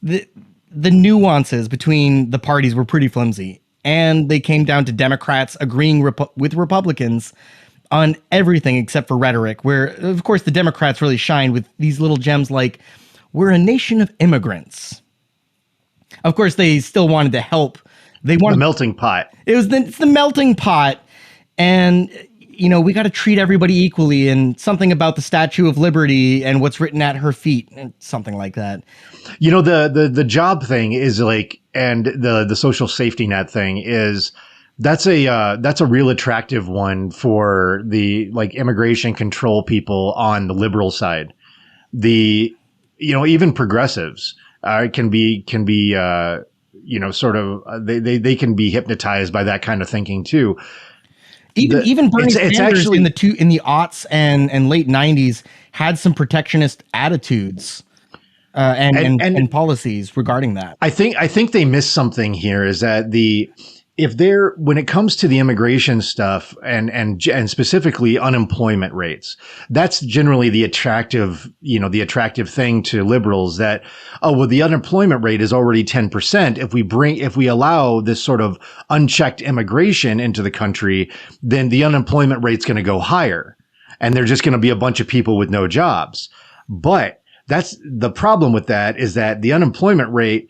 The nuances between the parties were pretty flimsy, and they came down to Democrats agreeing with Republicans on everything except for rhetoric, where, of course, the Democrats really shined with these little gems like, we're a nation of immigrants. Of course, they still wanted to help. They wanted the melting pot. It's the melting pot, and we got to treat everybody equally, and something about the Statue of Liberty and what's written at her feet, and something like that. The job thing is like, and the social safety net thing is, that's a real attractive one for the immigration control people on the liberal side. Even progressives can be sort of they can be hypnotized by that kind of thinking too. Even Bernie Sanders actually, in the aughts and late 90s had some protectionist attitudes and policies regarding that. I think they missed something here, is that when it comes to the immigration stuff and specifically unemployment rates, that's generally the attractive thing to liberals, that, the unemployment rate is already 10%. If we allow this sort of unchecked immigration into the country, then the unemployment rate's going to go higher, and there's just going to be a bunch of people with no jobs. But that's the problem with that, is that the unemployment rate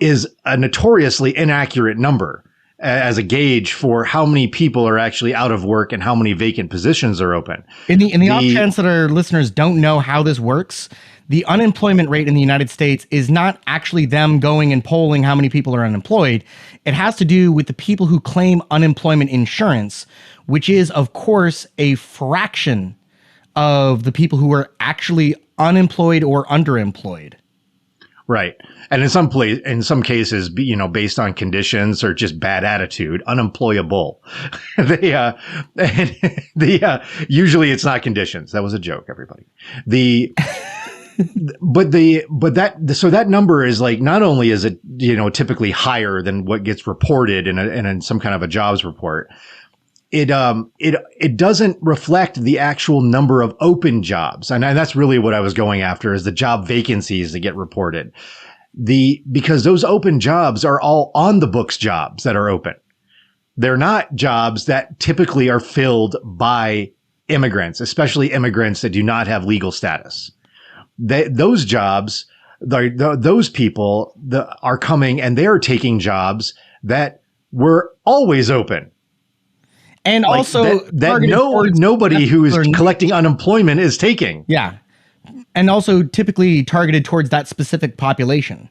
is a notoriously inaccurate number as a gauge for how many people are actually out of work and how many vacant positions are open. In the off chance that our listeners don't know how this works, the unemployment rate in the United States is not actually them going and polling how many people are unemployed. It has to do with the people who claim unemployment insurance, which is, of course, a fraction of the people who are actually unemployed or underemployed. Right. And in some cases, based on conditions or just bad attitude, unemployable. Usually it's not conditions. That was a joke, everybody. So that number is like, not only is it, typically higher than what gets reported in some kind of a jobs report, it doesn't reflect the actual number of open jobs. And that's really what I was going after, is the job vacancies that get reported. because those open jobs are all on the books jobs that are open. They're not jobs that typically are filled by immigrants, especially immigrants that do not have legal status. Those jobs, those people are coming and they're taking jobs that were always open. And like also nobody who is collecting unemployment is taking. Yeah. And also typically targeted towards that specific population.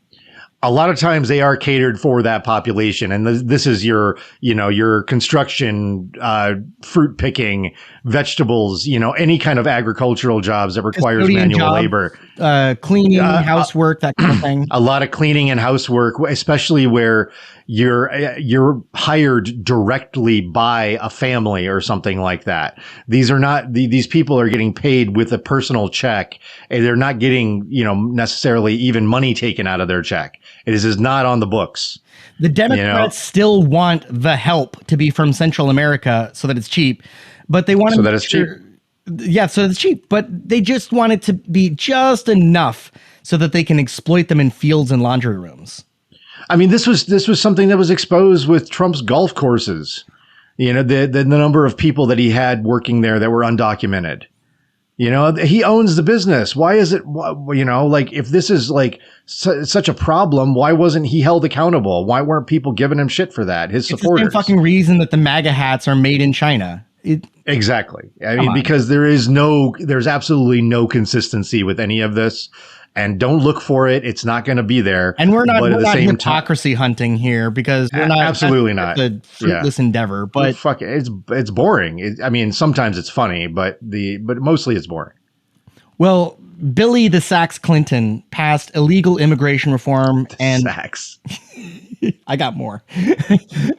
A lot of times they are catered for that population. And this is your construction, fruit picking, vegetables, any kind of agricultural jobs that requires manual labor. Cleaning, housework, that kind of thing. A lot of cleaning and housework, especially where you're hired directly by a family or something like that. These people are getting paid with a personal check, and they're not getting, necessarily even money taken out of their check. It is not on the books. The Democrats still want the help to be from Central America so that it's cheap, but they want that it's cheap. Yeah, so it's cheap, but they just want it to be just enough so that they can exploit them in fields and laundry rooms. I mean, this was something that was exposed with Trump's golf courses. The number of people that he had working there that were undocumented. He owns the business. Why is it, if this is like such a problem, why wasn't he held accountable? Why weren't people giving him shit for that? His supporters. It's the same fucking reason that the MAGA hats are made in China. Exactly. I mean, because there's absolutely no consistency with any of this. And don't look for it. It's not going to be there. And we're not hypocrisy hunting here because we're not. Absolutely not. It's a fruitless endeavor. But fuck it. It's boring. I mean, sometimes it's funny, but mostly it's boring. Well, Billy the Sax Clinton passed illegal immigration reform and Sax. I got more.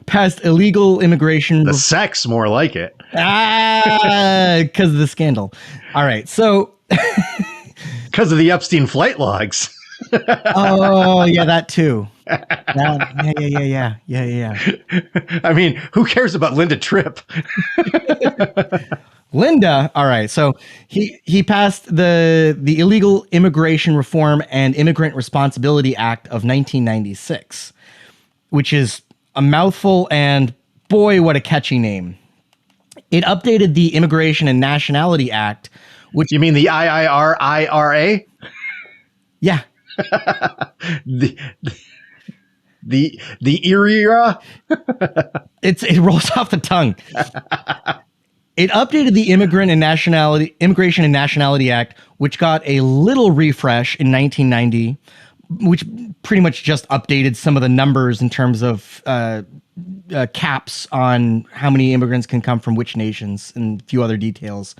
Passed illegal immigration. The sex, more like it. Because of the scandal. All right, so. Because of the Epstein flight logs. Oh, yeah, that too. Yeah. I mean, who cares about Linda Tripp? Linda, all right. So he passed the Illegal Immigration Reform and Immigrant Responsibility Act of 1996, which is a mouthful and boy, what a catchy name. It updated the Immigration and Nationality Act. Which, you mean the IIRIRA? Yeah. the IRIRA? It rolls off the tongue. It updated the Immigration and Nationality Act, which got a little refresh in 1990, which pretty much just updated some of the numbers in terms of caps on how many immigrants can come from which nations and a few other details.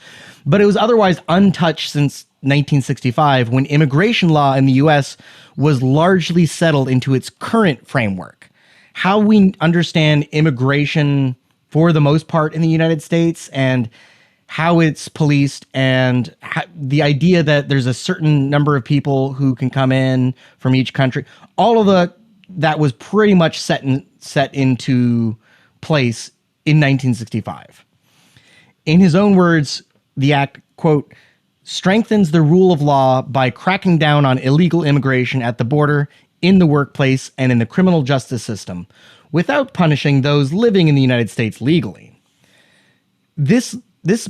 But it was otherwise untouched since 1965, when immigration law in the U.S. was largely settled into its current framework. How we understand immigration for the most part in the United States and how it's policed and the idea that there's a certain number of people who can come in from each country, all of that was pretty much set into place in 1965. In his own words, the act, quote, strengthens the rule of law by cracking down on illegal immigration at the border, in the workplace, and in the criminal justice system, without punishing those living in the United States legally. This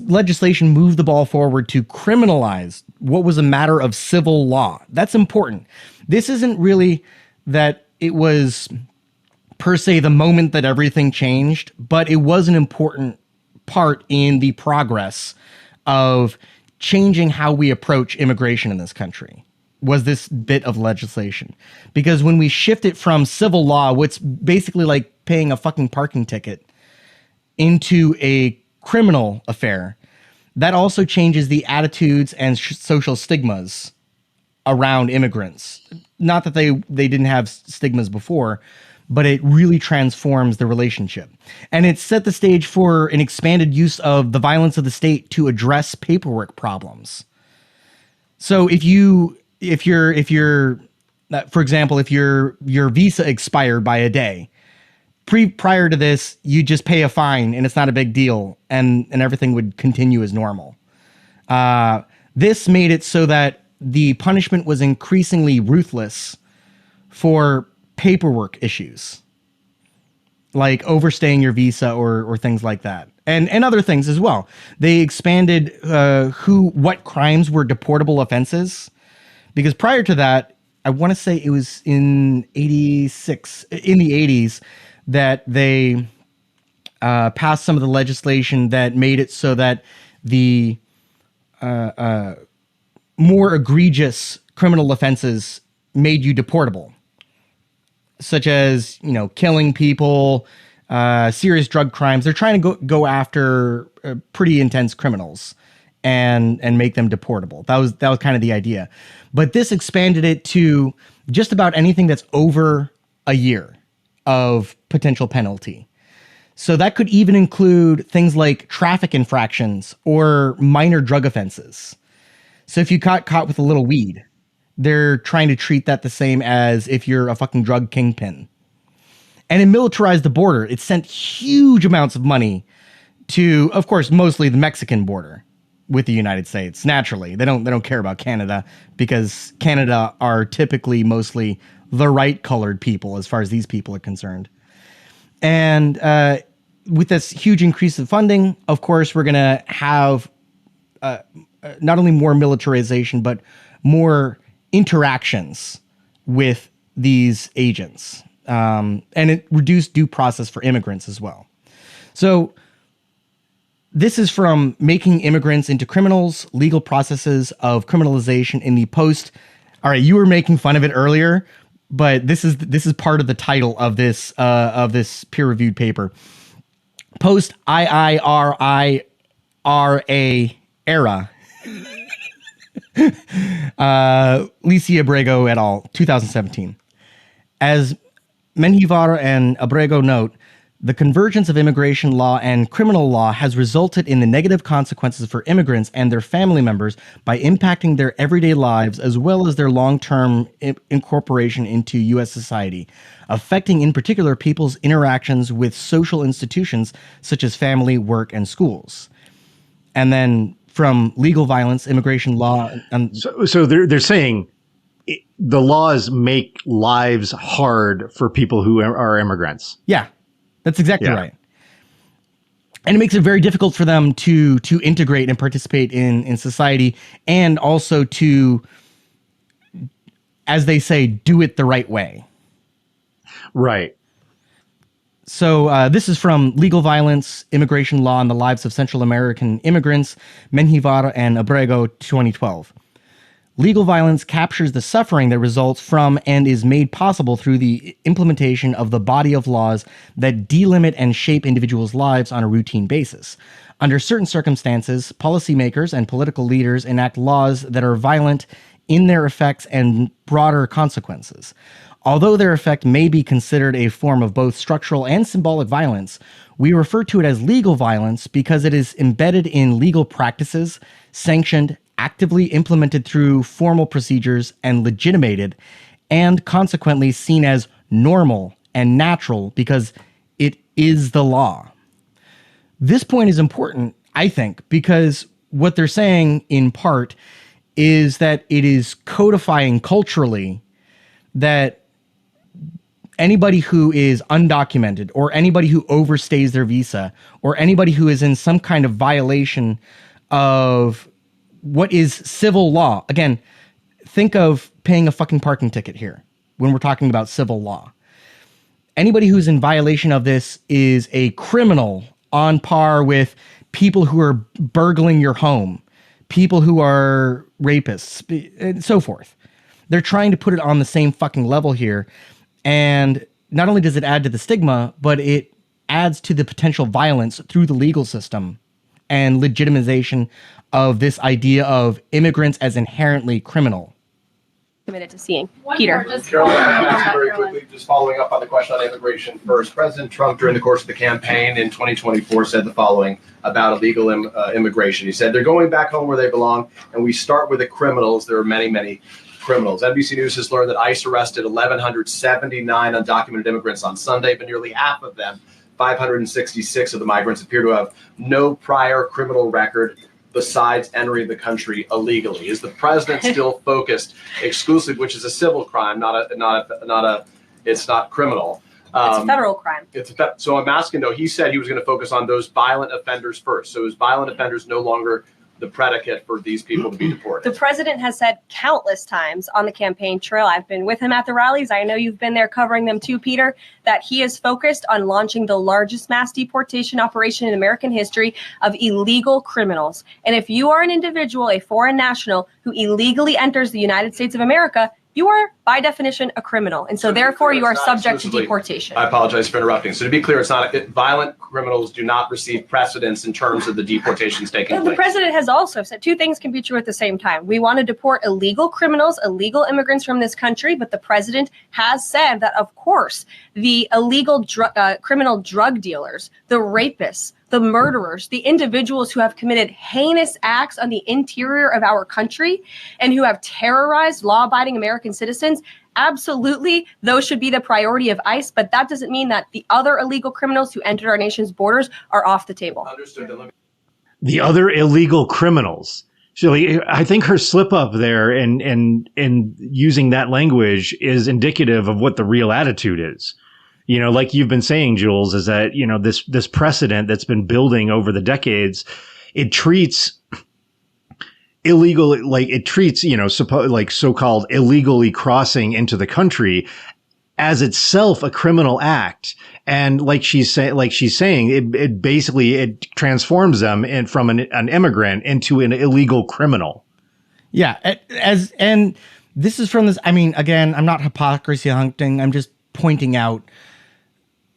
legislation moved the ball forward to criminalize what was a matter of civil law. That's important. This isn't really that it was per se the moment that everything changed, but it was an important part in the progress of changing how we approach immigration in this country, was this bit of legislation. Because when we shift it from civil law, what's basically like paying a fucking parking ticket, into a criminal affair, that also changes the attitudes and social stigmas around immigrants. Not that they didn't have stigmas before, but it really transforms the relationship. And it set the stage for an expanded use of the violence of the state to address paperwork problems. So if you're, for example, if your visa expired by a day, prior to this, you just pay a fine and it's not a big deal, and everything would continue as normal. This made it so that the punishment was increasingly ruthless for paperwork issues, like overstaying your visa or things like that, and other things as well. They expanded what crimes were deportable offenses, because prior to that, I want to say it was in the 80s, that they passed some of the legislation that made it so that the more egregious criminal offenses made you deportable, such as, killing people, serious drug crimes. They're trying to go after pretty intense criminals and make them deportable. That was kind of the idea. But this expanded it to just about anything that's over a year of potential penalty. So that could even include things like traffic infractions or minor drug offenses. So if you got caught with a little weed, they're trying to treat that the same as if you're a fucking drug kingpin. And it militarized the border. It sent huge amounts of money to, of course, mostly the Mexican border with the United States. Naturally, they don't care about Canada, because Canada are typically mostly the right colored people as far as these people are concerned. And with this huge increase of funding, of course, we're going to have not only more militarization, but more interactions with these agents. And it reduced due process for immigrants as well. So this is from making immigrants into criminals, legal processes of criminalization in the post. All right, you were making fun of it earlier, but this is part of the title of this peer-reviewed paper. Post IIRIRA era. Licia Abrego et al., 2017. As Menjivar and Abrego note, the convergence of immigration law and criminal law has resulted in the negative consequences for immigrants and their family members by impacting their everyday lives as well as their long-term incorporation into U.S. society, affecting in particular people's interactions with social institutions such as family, work, and schools. And then from legal violence, immigration law. So they're saying the laws make lives hard for people who are immigrants. Yeah. That's exactly right. And it makes it very difficult for them to integrate and participate in society, and also to, as they say, do it the right way. Right. So this is from Legal Violence, Immigration Law, and the Lives of Central American Immigrants, Menjivar and Abrego, 2012. Legal violence captures the suffering that results from and is made possible through the implementation of the body of laws that delimit and shape individuals' lives on a routine basis. Under certain circumstances, policymakers and political leaders enact laws that are violent in their effects and broader consequences. Although their effect may be considered a form of both structural and symbolic violence, we refer to it as legal violence because it is embedded in legal practices, sanctioned, actively implemented through formal procedures, and legitimated, and consequently seen as normal and natural because it is the law. This point is important, I think, because what they're saying in part is that it is codifying culturally that anybody who is undocumented, or anybody who overstays their visa, or anybody who is in some kind of violation of what is civil law. Again, think of paying a fucking parking ticket here when we're talking about civil law. Anybody who's in violation of this is a criminal on par with people who are burgling your home, people who are rapists, and so forth. They're trying to put it on the same fucking level here. And not only does it add to the stigma, but it adds to the potential violence through the legal system and legitimization of this idea of immigrants as inherently criminal. Committed to seeing. Peter. Very quickly, just following up on the question on immigration first. President Trump, during the course of the campaign in 2024, said the following about illegal immigration. He said, they're going back home where they belong, and we start with the criminals. There are many, many criminals. NBC News has learned that ICE arrested 1,179 undocumented immigrants on Sunday, but nearly half of them, 566 of the migrants, appear to have no prior criminal record. besides entering the country illegally? Is the president still focused exclusively, which is a civil crime, it's not criminal? It's a federal crime. So I'm asking, though, he said he was going to focus on those violent offenders first. So is violent offenders no longer the predicate for these people to be deported? The president has said countless times on the campaign trail, I've been with him at the rallies, I know you've been there covering them too, Peter, that he is focused on launching the largest mass deportation operation in American history of illegal criminals. And if you are an individual, a foreign national, who illegally enters the United States of America, you are, by definition, a criminal. And so therefore, you are subject to deportation. I apologize for interrupting. So to be clear, it's not violent criminals do not receive precedence in terms of the deportations taking place. The president has also said two things can be true at the same time. We want to deport illegal criminals, illegal immigrants from this country, but the president has said that, of course, the illegal criminal drug dealers, the rapists, the murderers, the individuals who have committed heinous acts on the interior of our country and who have terrorized law-abiding American citizens, absolutely, those should be the priority of ICE, but that doesn't mean that the other illegal criminals who entered our nation's borders are off the table. Understood. The other illegal criminals. So I think her slip up there and using that language is indicative of what the real attitude is. You know, like you've been saying, Jules, is that, you know, this precedent that's been building over the decades, it treats illegal, like it treats, you know, so-called illegally crossing into the country as itself a criminal act. And like she's saying, it basically transforms them from an immigrant into an illegal criminal. Yeah. And this is from this. I mean, again, I'm not hypocrisy hunting. I'm just pointing out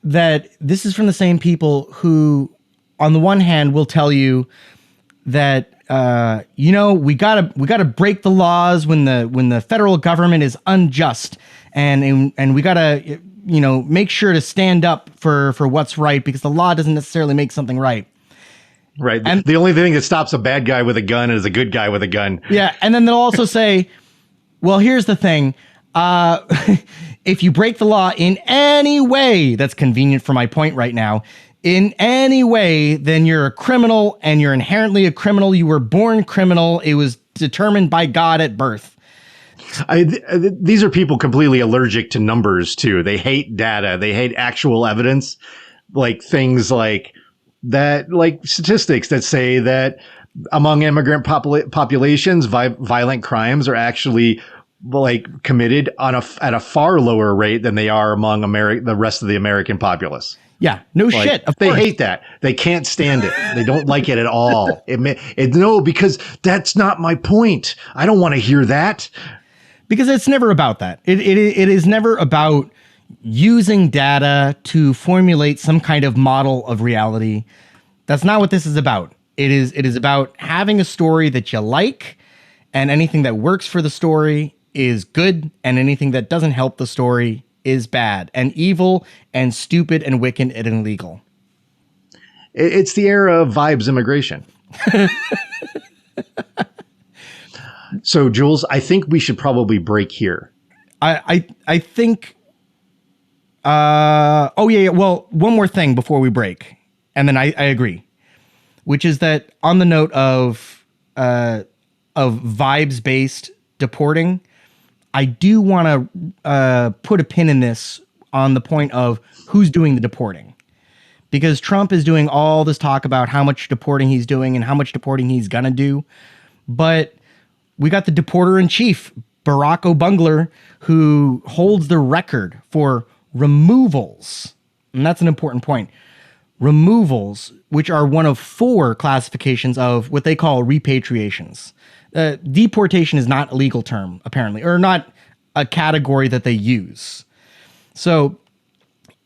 that this is from the same people who, on the one hand, will tell you that, you know, we gotta break the laws when the federal government is unjust, and we gotta, you know, make sure to stand up for what's right, because the law doesn't necessarily make something right. Right. And the only thing that stops a bad guy with a gun is a good guy with a gun. Yeah. And then they'll also say, well, here's the thing. If you break the law in any way that's convenient for my point right now, in any way, then you're a criminal, and you're inherently a criminal. You were born criminal. It was determined by God at birth. These are people completely allergic to numbers, too. They hate data. They hate actual evidence, like things like that, like statistics that say that among immigrant populations, violent crimes are actually like committed at a far lower rate than they are among the rest of the American populace. Yeah, no shit. Of they course. hate that. They can't stand it. They don't like it at all. No, because that's not my point. I don't want to hear that. Because it's never about that. It is never about using data to formulate some kind of model of reality. That's not what this is about. It is about having a story that you like, and anything that works for the story is good, and anything that doesn't help the story is bad and evil and stupid and wicked and illegal. It's the era of vibes immigration. So, Jules, I think we should probably break here. I think. Oh yeah. Well, one more thing before we break, and then I agree, which is that on the note of vibes based deporting, I do want to put a pin in this on the point of who's doing the deporting, because Trump is doing all this talk about how much deporting he's doing and how much deporting he's gonna do, but we got the deporter in chief, Barack Obama, who holds the record for removals, and that's an important point. Removals, which are one of 4 classifications of what they call repatriations. Deportation is not a legal term, apparently, or not a category that they use. So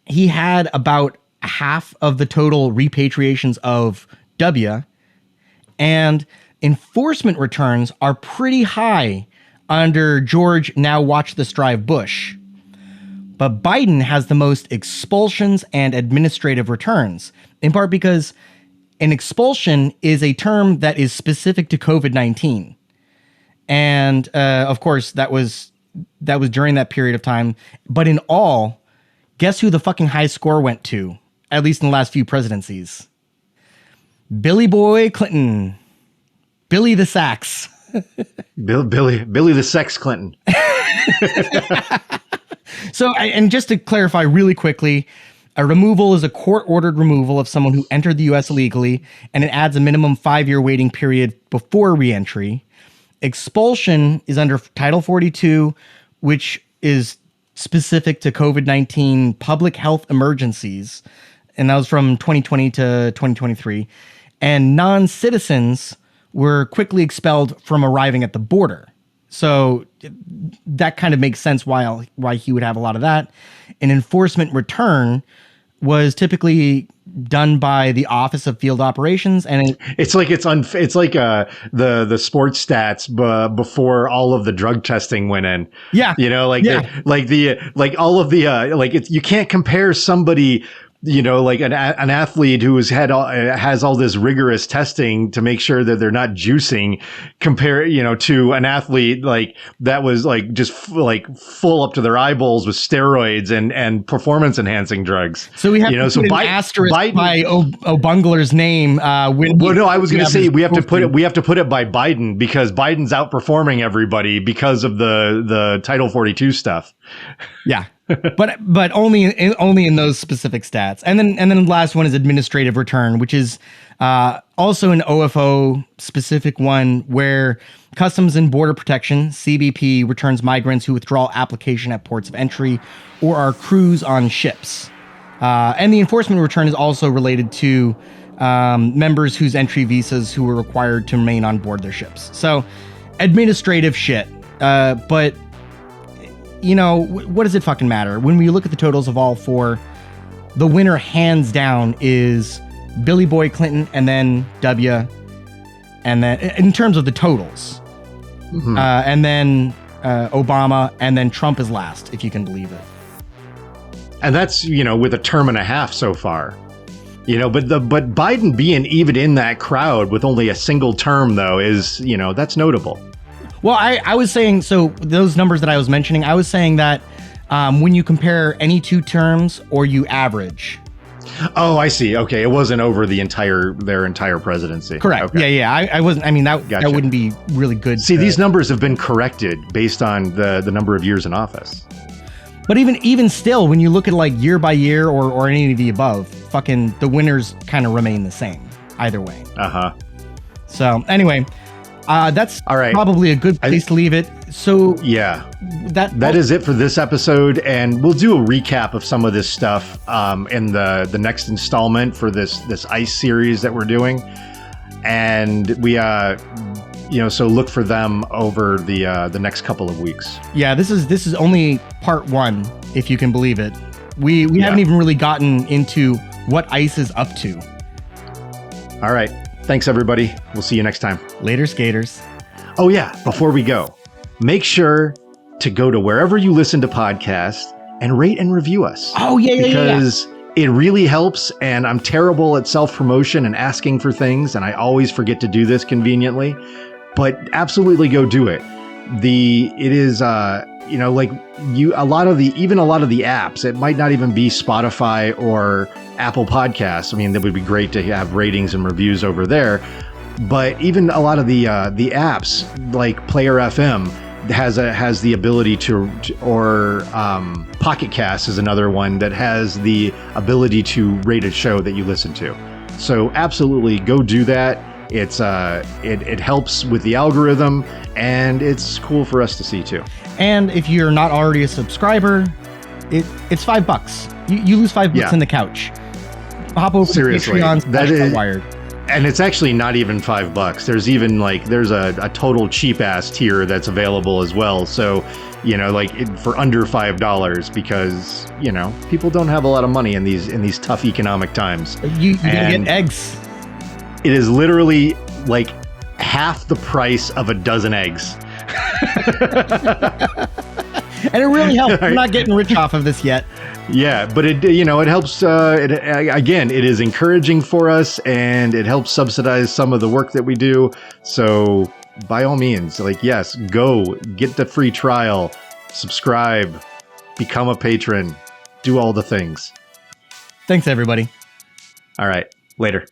he had about half of the total repatriations of W, and enforcement returns are pretty high under George, now watch this drive, Bush. But Biden has the most expulsions and administrative returns, in part because an expulsion is a term that is specific to COVID-19. And of course, that was during that period of time. But in all, guess who the fucking high score went to, at least in the last few presidencies? Billy Boy Clinton. Billy the Sax. Billy the Sex Clinton. So, and just to clarify really quickly, a removal is a court-ordered removal of someone who entered the U.S. illegally, and it adds a minimum 5-year waiting period before reentry. Expulsion is under Title 42, which is specific to COVID-19 public health emergencies, and that was from 2020 to 2023. And non-citizens were quickly expelled from arriving at the border. So that kind of makes sense why he would have a lot of that. An enforcement return was typically done by the Office of Field Operations, and it's like the sports stats before all of the drug testing went in. Yeah, you know, you can't compare somebody, you know, like an athlete who has all this rigorous testing to make sure that they're not juicing, to an athlete like that was like just like full up to their eyeballs with steroids and performance enhancing drugs. So we have to put an asterisk by O'Bungler's name. I was going to say we have to put it by Biden, because Biden's outperforming everybody because of the Title 42 stuff. Yeah. but only in those specific stats. And then the last one is administrative return, which is also an OFO specific one where Customs and Border Protection, CBP, returns migrants who withdraw application at ports of entry or are crews on ships. And the enforcement return is also related to members whose entry visas who were required to remain on board their ships. So administrative shit. But you know, what does it fucking matter? When we look at the totals of all four, the winner hands down is Billy Boy Clinton, and then W, and then in terms of the totals, and then Obama, and then Trump is last, if you can believe it. And that's, you know, with a term and a half so far. You know, but Biden being even in that crowd with only a single term, though, is, you know, that's notable. Well, I was saying, so those numbers that I was mentioning, I was saying that when you compare any two terms or you average. Oh, I see. Okay. It wasn't over their entire presidency. Correct. Okay. Yeah. I wasn't, I mean, that wouldn't be really good. See, these numbers have been corrected based on the number of years in office. But even still, when you look at like year by year or any of the above, fucking the winners kind of remain the same either way. So anyway, that's all right. Probably a good place to leave it. So yeah, that is it for this episode, and we'll do a recap of some of this stuff in the next installment for this ICE series that we're doing, and we so look for them over the next couple of weeks. Yeah, this is only part one, if you can believe it. We haven't even really gotten into what ICE is up to. All right. Thanks, everybody. We'll see you next time. Later, skaters. Oh, yeah. Before we go, make sure to go to wherever you listen to podcasts and rate and review us. Oh, yeah. Because it really helps. And I'm terrible at self-promotion and asking for things. And I always forget to do this conveniently. But absolutely go do it. It is, a lot of the apps, it might not even be Spotify or Apple Podcasts. I mean, that would be great to have ratings and reviews over there. But even a lot of the apps like Player FM has the ability or Pocket Cast is another one that has the ability to rate a show that you listen to. So absolutely go do that. It's it helps with the algorithm, and it's cool for us to see too. And if you're not already a subscriber, it's $5. You lose $5 in the couch. Hop over to Patreon. That is wired. And it's actually not even $5. There's even there's a total cheap ass tier that's available as well. So, for under $5, because people don't have a lot of money in these tough economic times. You can get eggs. It is literally half the price of a dozen eggs. And it really helps. We're not getting rich off of this yet. Yeah, but it helps. It is encouraging for us, and it helps subsidize some of the work that we do. So by all means, yes, go get the free trial, subscribe, become a patron, do all the things. Thanks, everybody. All right. Later.